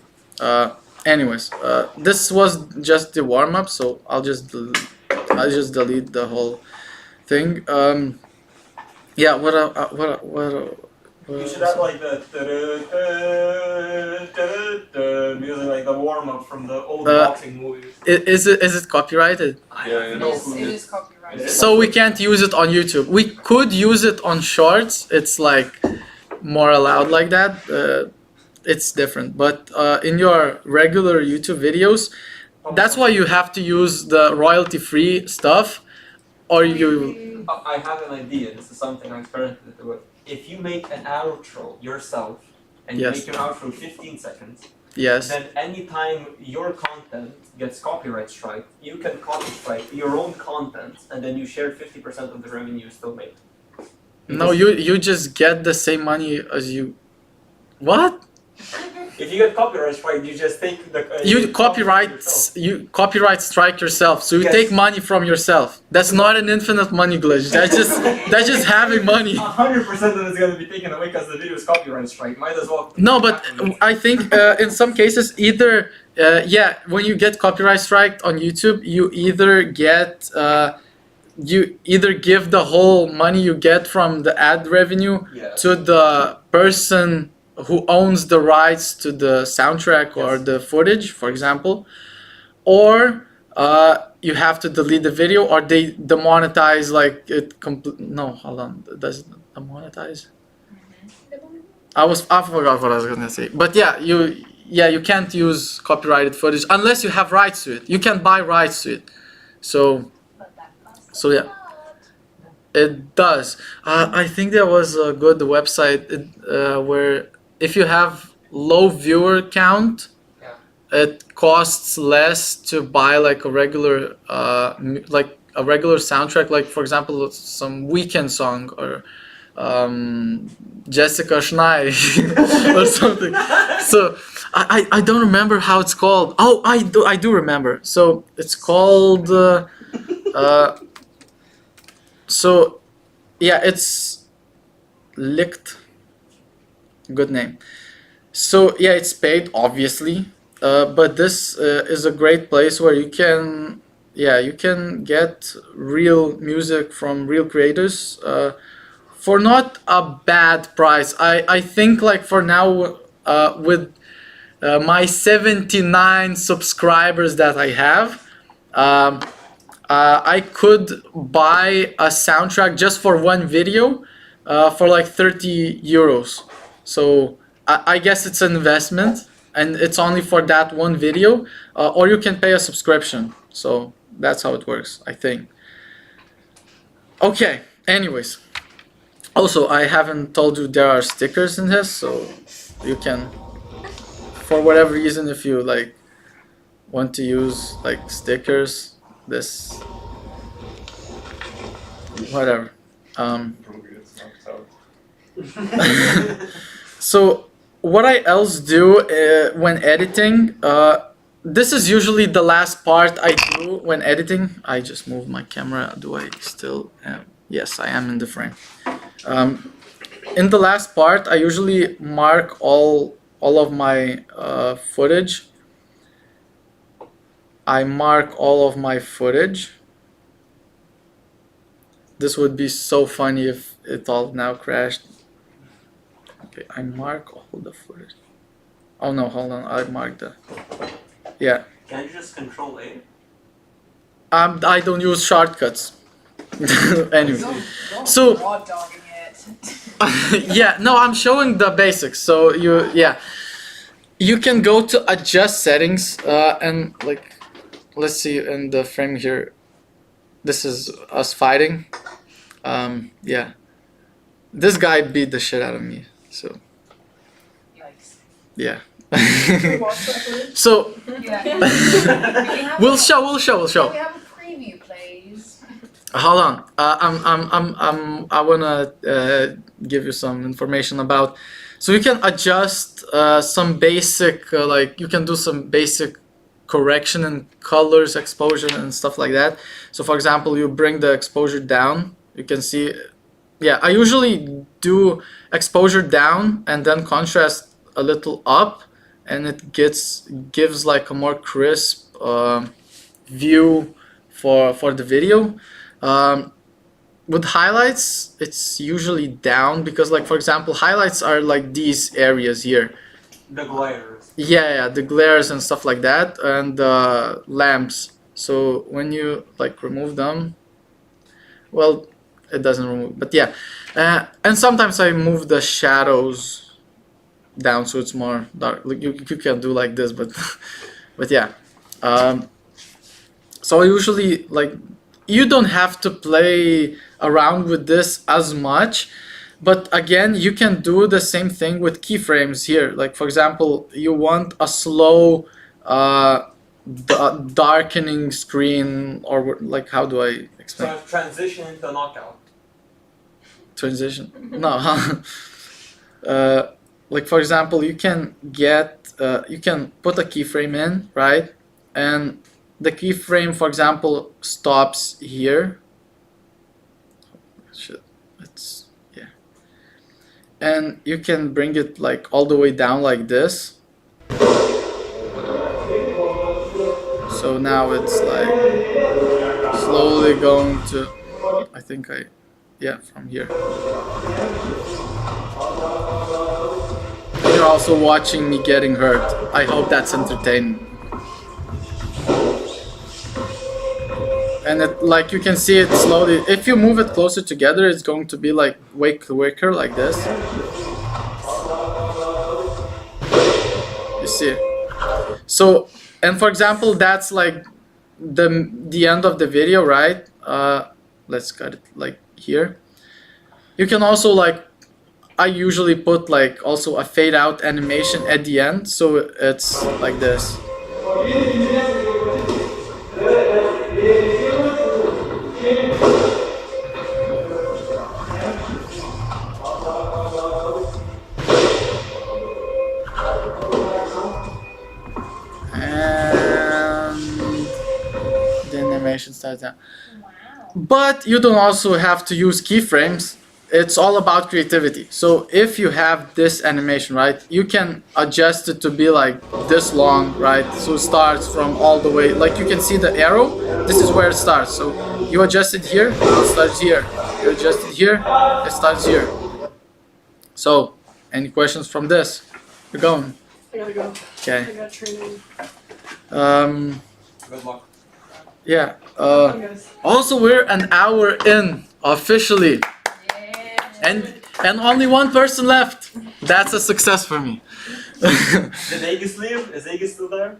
Anyways, this was just the warm up, so I'll just delete the whole thing. Yeah, You should have like the music, like the warm up from the old boxing movies. Is it copyrighted? Yeah, It is copyrighted. So we can't use it on YouTube. We could use it on Shorts. It's like more allowed like that. It's different. But in your regular YouTube videos, that's why you have to use the royalty-free stuff, or you. I have an idea. This is something I experimented with. If you make an outro yourself and you Yes. make your outro 15 seconds, Yes. then anytime your content gets copyright strike, you can copy strike your own content and then you share 50% of the revenue you still make. No, you just get the same money as you. What? If you get copyright strike, you just take the. You yourself. copyright strike yourself. So you Yes. take money from yourself. That's not an infinite money glitch. That's just having money. 100% of it's gonna be taken away because the video is copyright strike. Might as well. No, but I think in some cases either yeah, when you get copyright strike on YouTube, you either give the whole money you get from the ad revenue Yeah. to the person who owns the rights to the soundtrack or Yes. the footage, for example, or you have to delete the video, or they demonetize like it no, hold on, does it demonetize? I forgot what I was gonna say, but yeah, you can't use copyrighted footage unless you have rights to it. You can buy rights to it, so yeah, it does. I think there was a good website where if you have low viewer count, it costs less to buy like a regular soundtrack, like for example some Weekend song or Jessica Schnei or something. So I don't remember how it's called. Oh, I do remember. So it's called so yeah, it's Licht. Good name. So yeah, it's paid obviously, but this is a great place where you can get real music from real creators for not a bad price. I think like for now with my 79 subscribers that I have, I could buy a soundtrack just for one video for like 30 euros. So I guess it's an investment and it's only for that one video, or you can pay a subscription. So that's how it works, I think. Okay, anyways. Also, I haven't told you there are stickers in this, so you can, for whatever reason, if you like want to use like stickers, this, whatever. Probably gets knocked out. So what I else do when editing, this is usually the last part I do when editing. I just moved my camera. Do I still have? Yes, I am in the frame. In the last part, I usually mark all of my footage. I mark all of my footage. This would be so funny if it all now crashed. Okay, I mark all the footage. Oh no, hold on, I marked the... Yeah. Can you just control A? I don't use shortcuts. Anyway. Don't So- raw dogging it. Yeah, no, I'm showing the basics. So you can go to adjust settings and like, let's see in the frame here. This is us fighting. Yeah, this guy beat the shit out of me. So Yikes. yeah. Watch that footage. So Yeah. Can we have we'll a- show. Can we have a preview, please? Hold on. I wanna give you some information about. So you can adjust some basic like you can do some basic correction in colors, exposure, and stuff like that. So for example, you bring the exposure down. You can see. Yeah, I usually do exposure down and then contrast a little up, and it gives like a more crisp view for the video. With highlights, it's usually down because, like, for example, highlights are like these areas here. The glares. Yeah, the glares and stuff like that, and lamps. So when you like remove them, well, it doesn't remove. But yeah, and sometimes I move the shadows down so it's more dark. Like you can do like this, but but yeah. So I usually like. You don't have to play around with this as much, but again, you can do the same thing with keyframes here. Like for example, you want a slow darkening screen, or like how do I explain? So transition into knockout. Transition? No. Like for example, you can get you can put a keyframe in, right? And the keyframe, for example, stops here. Shit, it's yeah. And you can bring it like all the way down like this. So now it's like slowly going to. I think yeah, from here. You're also watching me getting hurt. I hope that's entertaining. And it, like you can see it slowly. If you move it closer together, it's going to be like way quicker, like this. You see. So, and for example, that's like the end of the video, right? Let's cut it like here. You can also like, I usually put like also a fade out animation at the end, so it's like this. Starts out. Wow. But you don't also have to use keyframes. It's all about creativity. So if you have this animation, right, you can adjust it to be like this long, right? So it starts from all the way, like you can see the arrow. This is where it starts. So you adjust it here, it starts here. You adjust it here, it starts here. So, any questions from this? You're going. I gotta go. Okay. I got training. Good luck. Yeah. Bye, guys. Also, we're an hour in officially, Yeah. and only one person left. That's a success for me. Did Aegis leave? Is Aegis still there?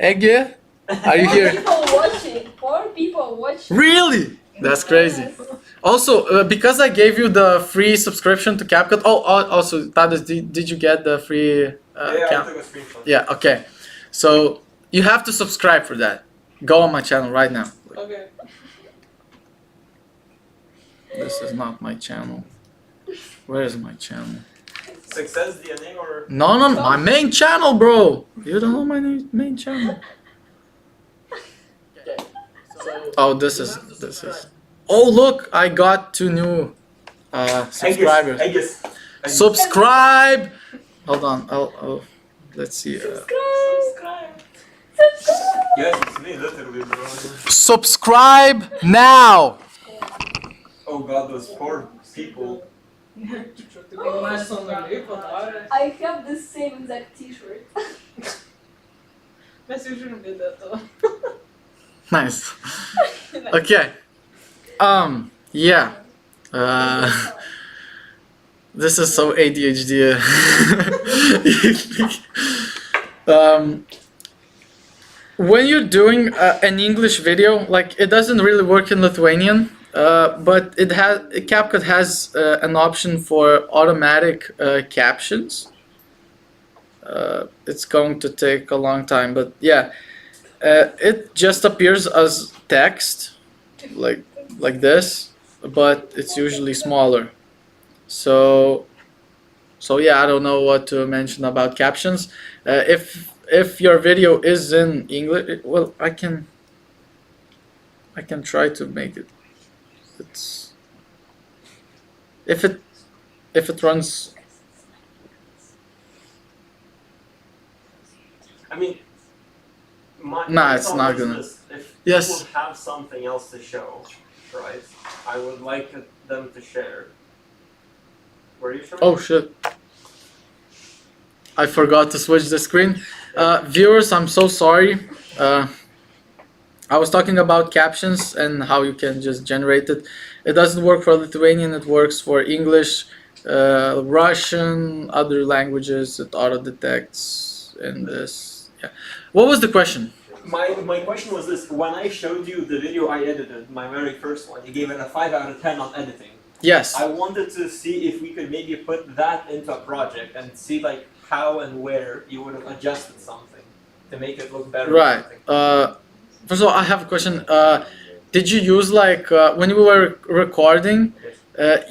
Ege, are you here? People watching. 4 people watching. Really? That's crazy. Yes. Also, because I gave you the free subscription to Capcut. Oh, also, Tadas, did you get the free Yeah, I Cap? took a screenshot. Yeah. Okay. So you have to subscribe for that. Go on my channel right now. Okay. This is not my channel. Where is my channel? Success DNA or No, my main channel, bro. You don't know my main channel. Oh, this is. Oh look, I got 2 new subscribers. I guess. Subscribe. Hold on. I'll let's see. Subscribe. Yes, it's me, literally, bro. Subscribe now. Oh god, those poor people. I have the same exact T-shirt. Nice. Okay. Yeah. This is so ADHD. When you're doing an English video, like it doesn't really work in Lithuanian, but Capcut has an option for automatic captions. It's going to take a long time, but yeah, it just appears as text, like this, but it's usually smaller. So yeah, I don't know what to mention about captions. If your video is in English, well, I can try to make it. It's if it runs. I mean, my It's thought not is gonna. this, if Yes. people have something else to show, right? I would like them to share. Were you showing? Oh shit! I forgot to switch the screen. Viewers, I'm so sorry. I was talking about captions and how you can just generate it. It doesn't work for Lithuanian. It works for English, Russian, other languages. It auto detects in this. Yeah. What was the question? My question was this: when I showed you the video I edited, my very first one, you gave it a 5 out of 10 on editing. Yes. I wanted to see if we could maybe put that into a project and see like how and where you would have adjusted something to make it look better. Right. First of all, I have a question. Did you use like when you were recording,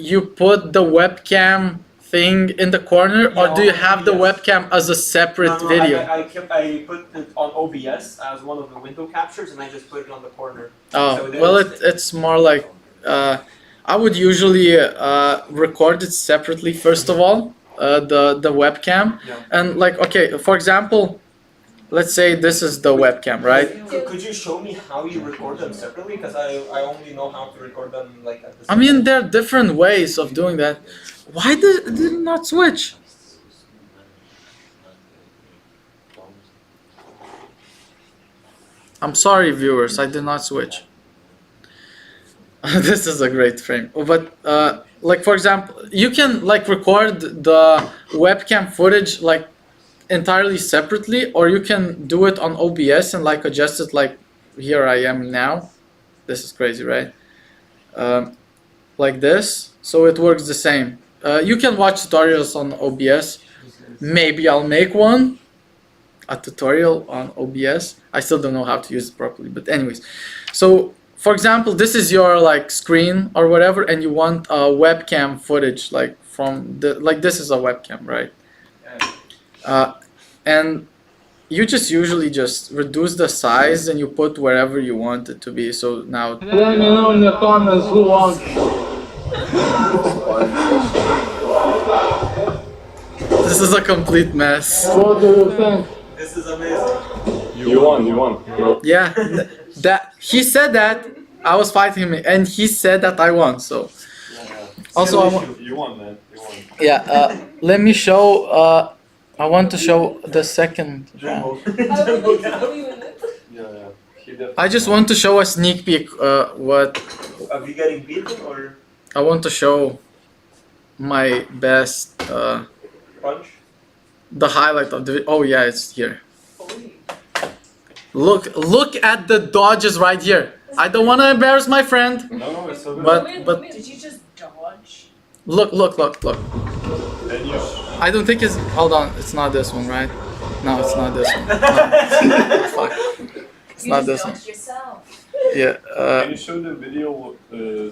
you put the webcam thing in the corner, or Yeah, do you on have the OBS. webcam as a separate No, video? I put it on OBS as one of the window captures, and I just put it on the corner. Oh, So well, there's- it's more like I would usually record it separately first of all, the webcam, Yeah. and like okay, for example, let's say this is the webcam, right? Could you show me how you record them separately? Because I only know how to record them like at the I same mean, time. there are different ways of doing that. Why did it not switch? I'm sorry, viewers, I did not switch. This is a great frame, but like for example, you can like record the webcam footage like entirely separately, or you can do it on OBS and like adjust it like here I am now. This is crazy, right? Like this, so it works the same. You can watch tutorials on OBS. Maybe I'll make one, a tutorial on OBS. I still don't know how to use it properly, but anyways. So for example, this is your like screen or whatever, and you want webcam footage like from the like this is a webcam, right? And you just usually just reduce the size and you put wherever you want it to be. So now Let me know in the comments who wants. this is a complete mess. What do you think? This is amazing. You won. Yeah, that he said that I was fighting him, and he said that I won. So also I want, You won, man. You won. yeah. Let me show. I want to show the second round. Jumbo. I would like to believe in it. Yeah. He definitely I just want to show a sneak peek. What Are we getting beaten or I want to show my best. punch? The highlight of the. Oh yeah, it's here. Look at the dodges right here. I don't want to embarrass my friend, No, it's so good. but Did you just dodge? look. Then you. I don't think it's. Hold on, it's not this one, right? No, it's not this one. No. Fuck. It's You not just this one. dodged yourself. Yeah. Can you show the video,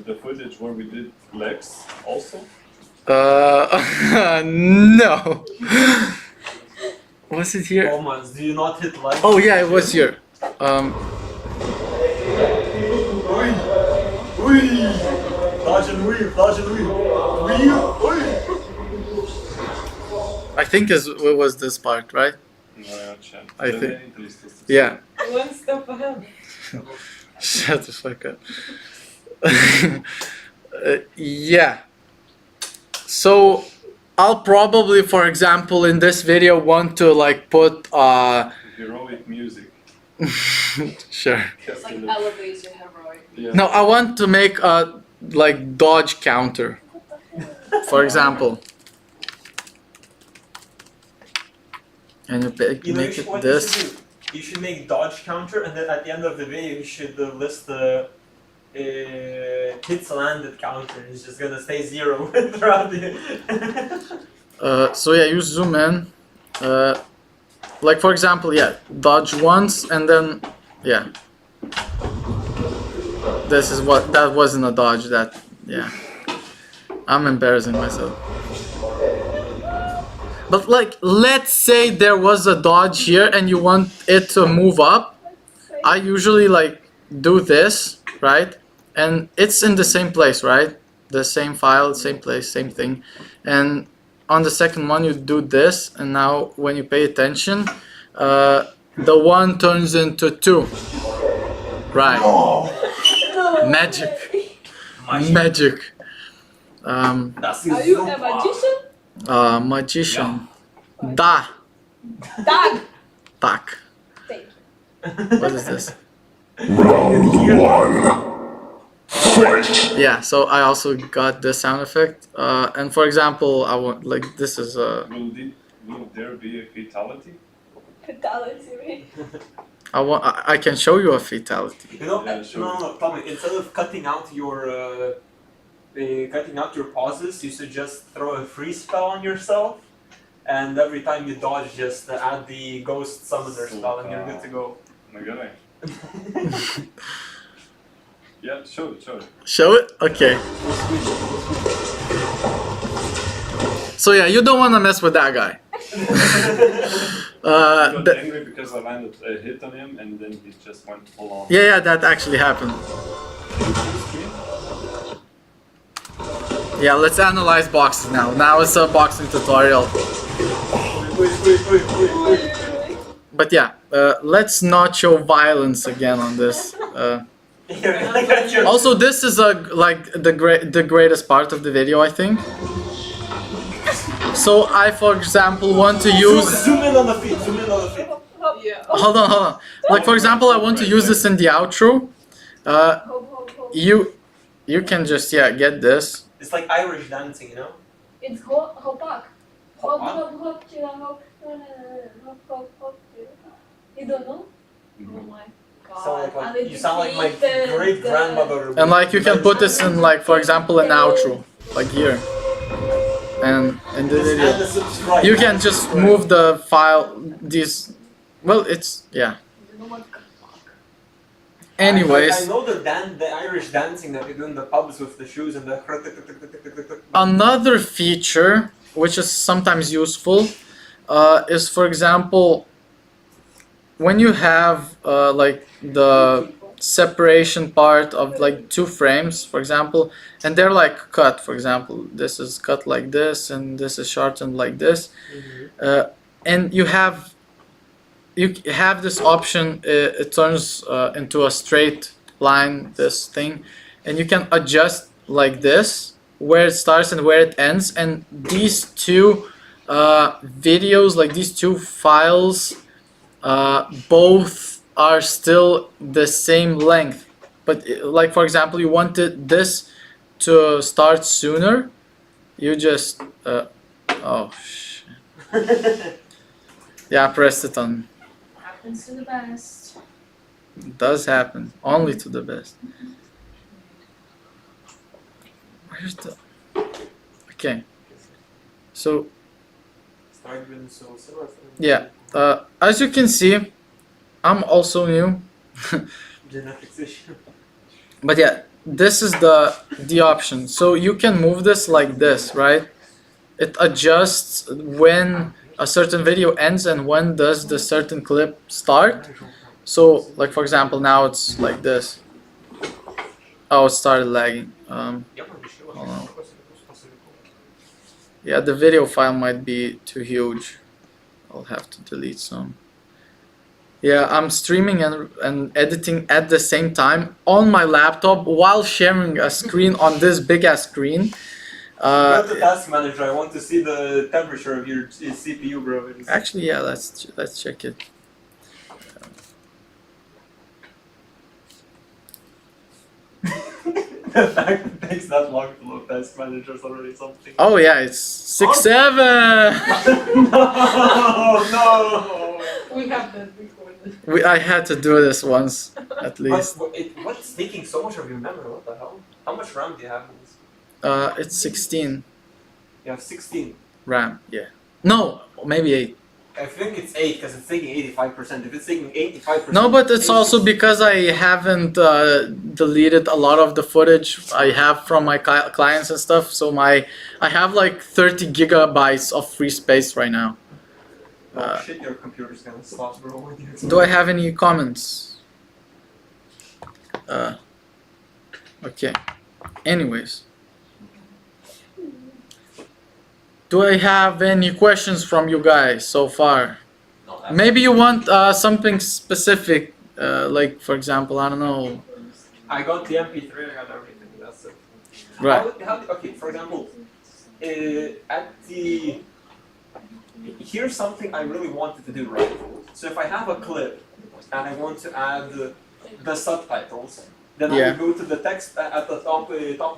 the footage where we did legs also? No. Was it here? Almost. Do you not hit like? Oh yeah, it was here. Dodge and weave, dodge and weave. I think it was this part, right? I think. Yeah. One step ahead. Shut the fuck up. Yeah. So I'll probably, for example, in this video want to like put Heroic music. sure. It's like elevates your heroic. Yeah. No, I want to make a like dodge counter, for example. And you make it what this. you should do? You should make dodge counter, and then at the end of the video, you should list the hits landed counter. It's just gonna stay 0 throughout the. So yeah, you zoom in. Like for example, yeah, dodge once and then, yeah. This is what, that wasn't a dodge, that, yeah. I'm embarrassing myself. But like, let's say there was a dodge here and you want it to move up. I usually like do this, right? And it's in the same place, right? The same file, same place, same thing. And on the second one you do this, and now when you pay attention, the 1 turns into 2. Right. Magic. Magic. That's Are you a magician? Magician. Da. Dag! Tak. Thank What is this? Round 1. Fight! Yeah, so I also got this sound effect. And for example, I want, like, this is Will there be a fatality? Fatality, right? I can show you a fatality. You know, Yeah, sure. no, Tommy. Instead of cutting out your pauses, you should just throw a freeze spell on yourself, and every time you dodge, just add the ghost summoner spell, and you're good to go. Magari. Yeah, show it. Show it? Okay. So yeah, you don't want to mess with that guy. I got angry because I landed a hit on him and then he just went full on. Yeah, that actually happened. Yeah, let's analyze boxes now. Now it's a boxing tutorial. But yeah, let's not show violence again on this. Also, this is like the greatest part of the video, I think. So I, for example, want to use. Zoom in on the feet. Zoom in on the feet. Yeah. Hold on. Like for example, I want to use this in the outro. Hop, hop, hop. You can just get this. It's like Irish dancing, you know. It's hopak. Hop, Hopak? hop, hop, chilla, hop. Hop, hop, hop, chilla. You don't know? Oh my Sound god. like you sound like my great grandmother. And like you can put this in, like for example, an outro, like here. And in the video, you can just move the file. These, well, it's yeah. You know what? Anyways, I know the Irish dancing that they do in the pubs with the shoes and the. another feature which is sometimes useful is, for example, when you have like the separation part of like 2 frames, for example, and they're like cut. For example, this is cut like this, and this is shortened like this, and you have this option. It turns into a straight line, this thing, and you can adjust like this where it starts and where it ends. And these 2 videos, like these 2 files, both are still the same length. But like for example, you wanted this to start sooner, you just oh shit. Yeah, I pressed it on. Happens to the best. It does happen. Only to the best. Where's the... Okay. So, yeah. As you can see, I'm also new. Genetics issue. But yeah, this is the option. So you can move this like this, right? It adjusts when a certain video ends and when does the certain clip start. So like for example, now it's like this. Oh, it started lagging. Yeah, the video file might be too huge. I'll have to delete some. Yeah, I'm streaming and editing at the same time on my laptop while sharing a screen on this big ass screen. Go to Task Manager. I want to see the temperature of your CPU, bro. Actually, yeah, let's check it. The fact it takes that long to load Task Manager is already something. Oh yeah, it's 6.7. No. We have that recorded. I had to do this once at least. What's taking so much of your memory? What the hell? How much RAM do you have in this? It's 16 You have 16. RAM. Yeah. No, maybe 8. I think it's 8 because it's taking 85%. If it's taking 85%. No, but it's also because I haven't deleted a lot of the footage I have from my clients and stuff. So I have like 30 gigabytes of free space right now. Oh shit, your computer's gonna stop, bro. Do I have any comments? Okay. Anyways. Do I have any questions from you guys so far? No, Maybe you want something specific, like for example, I don't know. I got the MP3, I got everything, that's it. Right. Okay, for example, here's something I really wanted to do, right? So if I have a clip and I want to add the subtitles, then I Yeah. would go to the text at the top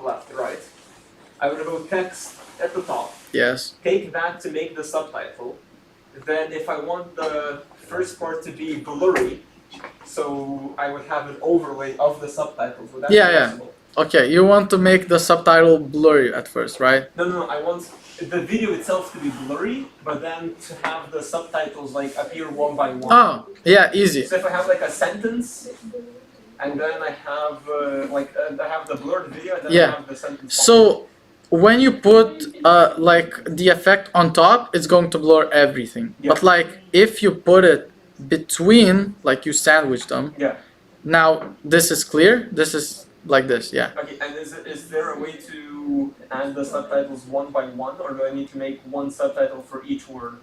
left, right? I would go text at the top. Yes. Take that to make the subtitle. Then if I want the first part to be blurry, so I would have an overlay of the subtitles. Would that be possible? Okay, you want to make the subtitle blurry at first, right? No, I want the video itself to be blurry, but then to have the subtitles like appear one by one. Oh, yeah, easy. So if I have like a sentence, and then I have I have the blurred video, and then Yeah. I have the sentence. So when you put like the effect on top, it's going to blur everything. Yeah. But like if you put it between, like you sandwich them, Yeah. now this is clear, this is like this, yeah. Okay, and is there a way to add the subtitles one by one, or do I need to make one subtitle for each word?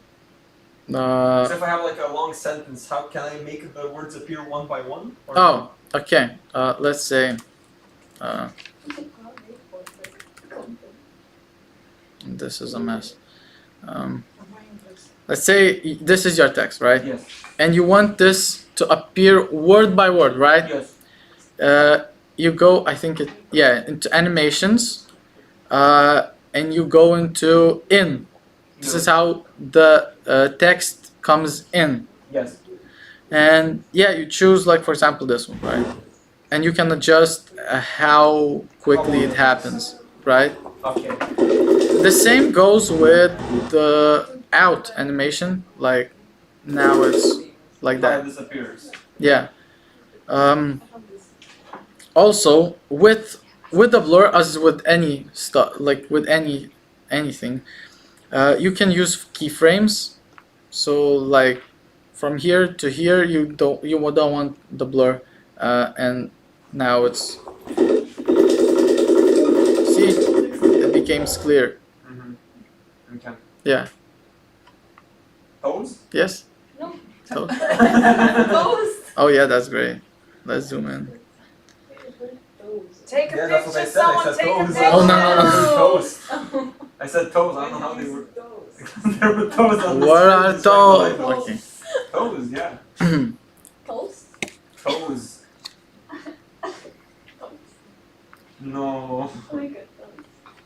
So if I have like a long sentence, how can I make the words appear one by one? Or Oh, okay. Let's say this is a mess. Let's say this is your text, right? Yes. And you want this to appear word by word, right? Yes. You go, I think into animations, and you go into in. This is how the text comes in. Yes. And yeah, you choose like for example this one, right? And you can adjust how quickly it happens, right? Okay. The same goes with the out animation. Like now it's like How that. it disappears. Yeah. Also with the blur, as with any stuff, like with anything, you can use keyframes. So like from here to here, you don't want the blur, and now it's see it became clear. Mm-hmm. Okay. Yeah. Toes? Yes. No. So- Toast. Oh yeah, that's great. Let's zoom in. Take a Yeah, that's what I picture, said. I someone said take a toes. picture. Oh, no. Toes. I said toes. I don't know how they were. There were toes on the What screen, are just like the toes? light bulb. Okay. Toes, yeah. Toast. Toes. No. Oh my god.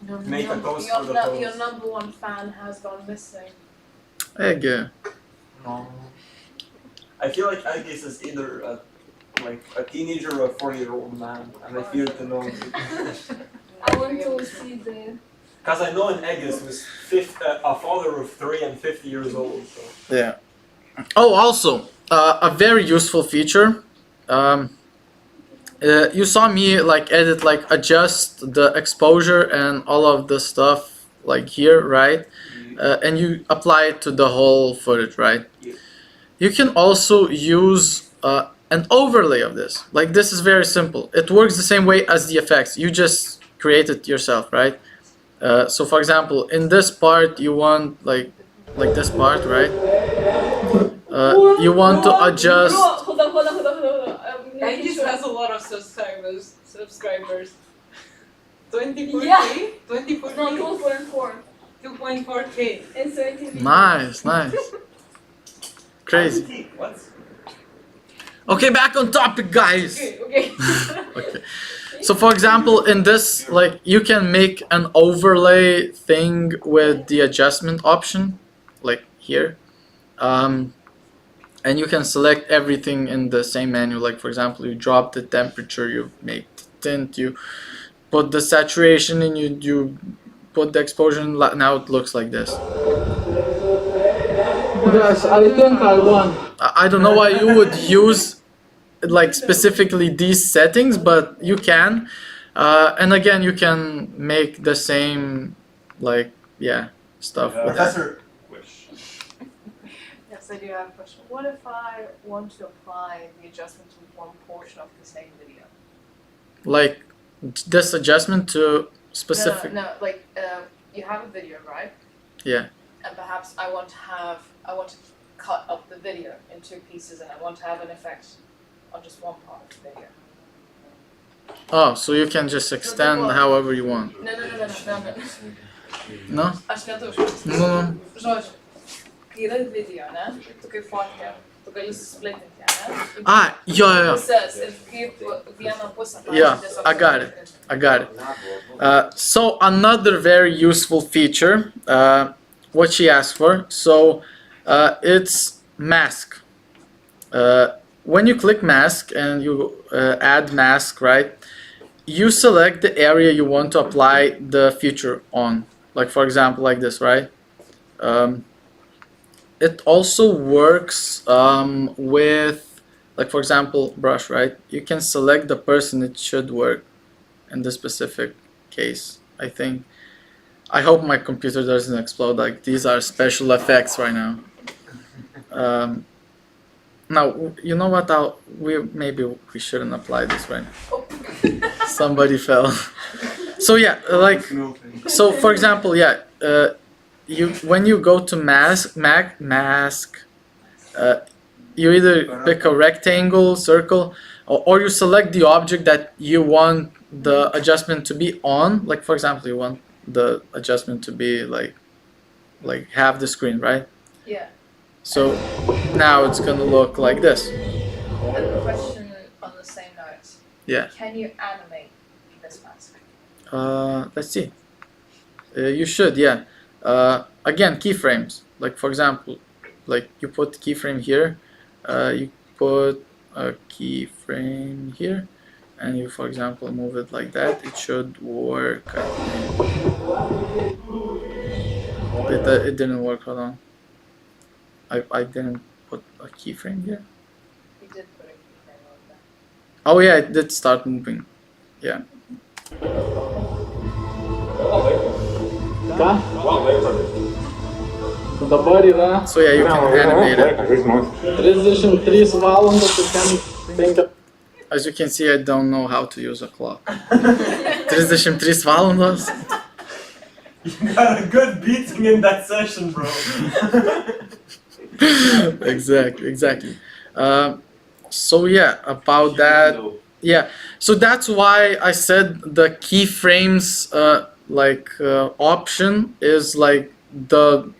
Your Make a toast your, for the your toes. number one fan has gone missing. Egg. No. I feel like Agis is either a teenager or a 40-year-old man, and I fear to know. I want to see the. Because I know an Agis was a father of 3 and 50 years old. So. Yeah. Oh, also, a very useful feature. You saw me like edit, like adjust the exposure and all of the stuff like here, right? And you apply it to the whole footage, right? Yeah. You can also use an overlay of this. Like this is very simple. It works the same way as the effects. You just create it yourself, right? So for example, in this part you want like this part, right? You want to adjust. Hold on. Aegis has a lot of subscribers. 24K? Yeah. 24K? No, 2.4. 2.4K. And 70 videos. Nice. Crazy. What? Okay, back on topic, guys. Okay. Okay. So for example, in this, like you can make an overlay thing with the adjustment option, like here. And you can select everything in the same menu. Like for example, you drop the temperature, you make the tint, you put the saturation, and you put the exposure. Now it looks like this. Yes, I think I won. I don't know why you would use like specifically these settings, but you can. And again, you can make the same like stuff with that. Professor. Yes, I do have a question. What if I want to apply the adjustment to one portion of the same video? Like this adjustment to specific. No, like you have a video, right? Yeah. And perhaps I want to cut up the video in 2 pieces, and I want to have an effect on just one part of the video. Oh, so you can just extend however you want. No. No? Aš lietuviškai. No. Žodžiu, kai yra video, ne? Tu kaip fotkė, tu gali susplitinti, ne? Ah, yeah. Pusės ir kaip vieną pusę. Yeah, I got it. So another very useful feature, what she asked for. So it's mask. When you click mask and you add mask, right? You select the area you want to apply the feature on. Like for example, like this, right? It also works with, like for example, brush, right? You can select the person. It should work in this specific case, I think. I hope my computer doesn't explode. Like these are special effects right now. Now, you know what? Maybe we shouldn't apply this right now. Somebody fell. So yeah, like, so for example, when you go to mask, you either pick a rectangle, circle, or you select the object that you want the adjustment to be on. Like for example, you want the adjustment to be like half the screen, right? Yeah. So now it's gonna look like this. And a question on the same note. Yeah. Can you animate this mask? Let's see. You should, yeah. Again, keyframes. Like for example, like you put keyframe here, you put a keyframe here, and you, for example, move it like that. It should work. I think. It didn't work. Hold on. I didn't put a keyframe here. You did put a keyframe on that. Oh yeah, it did start moving. Yeah. Ką? Dabar yra So yeah, you can animate it. 33 valandos ir 5. As you can see, I don't know how to use a clock. 33 valandos. You got a good beating in that session, bro. Exactly. So yeah, about that. Yeah. So that's why I said the keyframes option is like the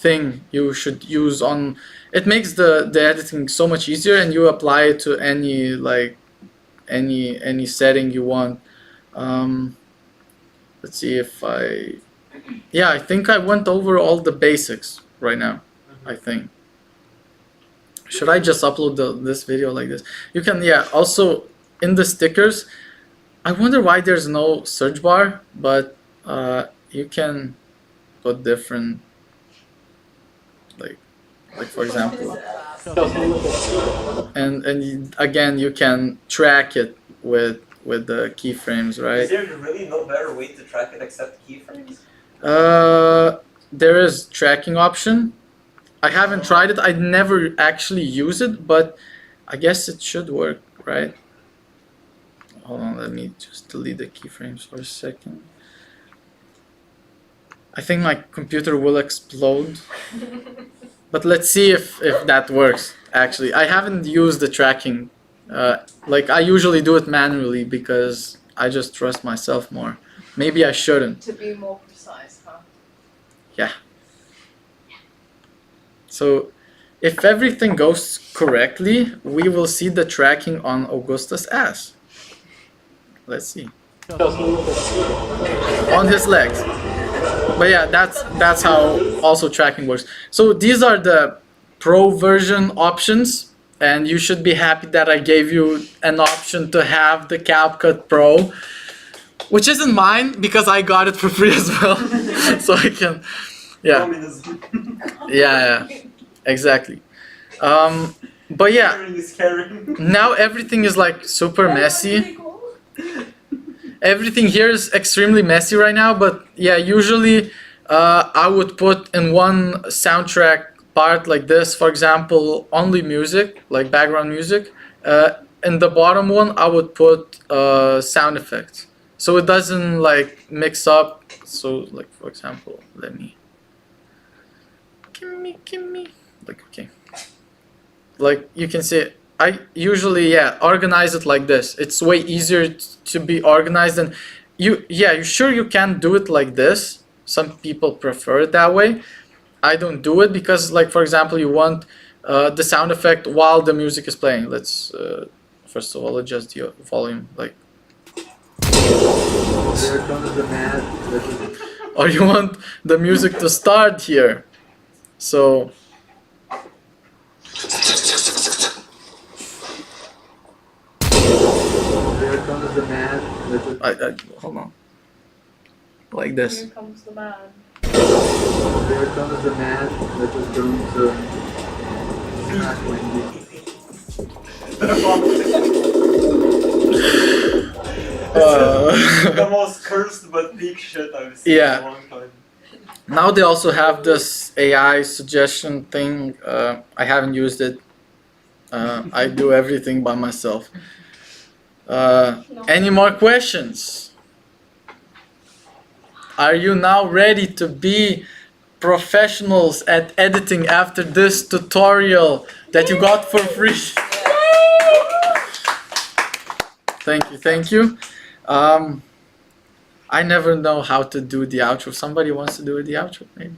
thing you should use on. It makes the editing so much easier, and you apply it to any setting you want. Let's see if I think I went over all the basics right now. I think. Should I just upload this video like this? You can, also in the stickers, I wonder why there's no search bar, but you can put different, like for example, and again you can track it with the keyframes, right? Is there really no better way to track it except keyframes? There is tracking option. I haven't tried it. I never actually use it, but I guess it should work, right? Hold on, let me just delete the keyframes for a second. I think my computer will explode. But let's see if that works, actually. I haven't used the tracking. Like, I usually do it manually because I just trust myself more. Maybe I shouldn't. To be more precise, huh? Yeah. So, if everything goes correctly, we will see the tracking on Augusta's ass. Let's see. On his legs. But yeah, that's how also tracking works. So these are the pro version options, and you should be happy that I gave you an option to have the Capcut Pro, which isn't mine because I got it for free as well. So I can, yeah. Communism. Yeah, exactly. But yeah, Caring is caring. now everything is like super messy. Really cool. Everything here is extremely messy right now, but yeah, usually I would put in one soundtrack part like this, for example, only music, like background music. In the bottom one, I would put sound effects, so it doesn't like mix up. So like, for example, let me, gimme, like, okay. Like you can see, I usually organize it like this. It's way easier to be organized, and you sure you can do it like this. Some people prefer it that way. I don't do it because, like, for example, you want the sound effect while the music is playing. Let's first of all adjust the volume, like. There comes the man. Or you want the music to start here, so. There comes the man. I hold on. Like this. Here comes the man. There comes the man that is going to smack Wendy. The most cursed but peak shit I've seen Yeah. in a long time. Now they also have this AI suggestion thing. I haven't used it. I do everything by myself. Any more questions? Are you now ready to be professionals at editing after this tutorial that you got for free? Thank you. I never know how to do the outro. Somebody wants to do the outro, maybe?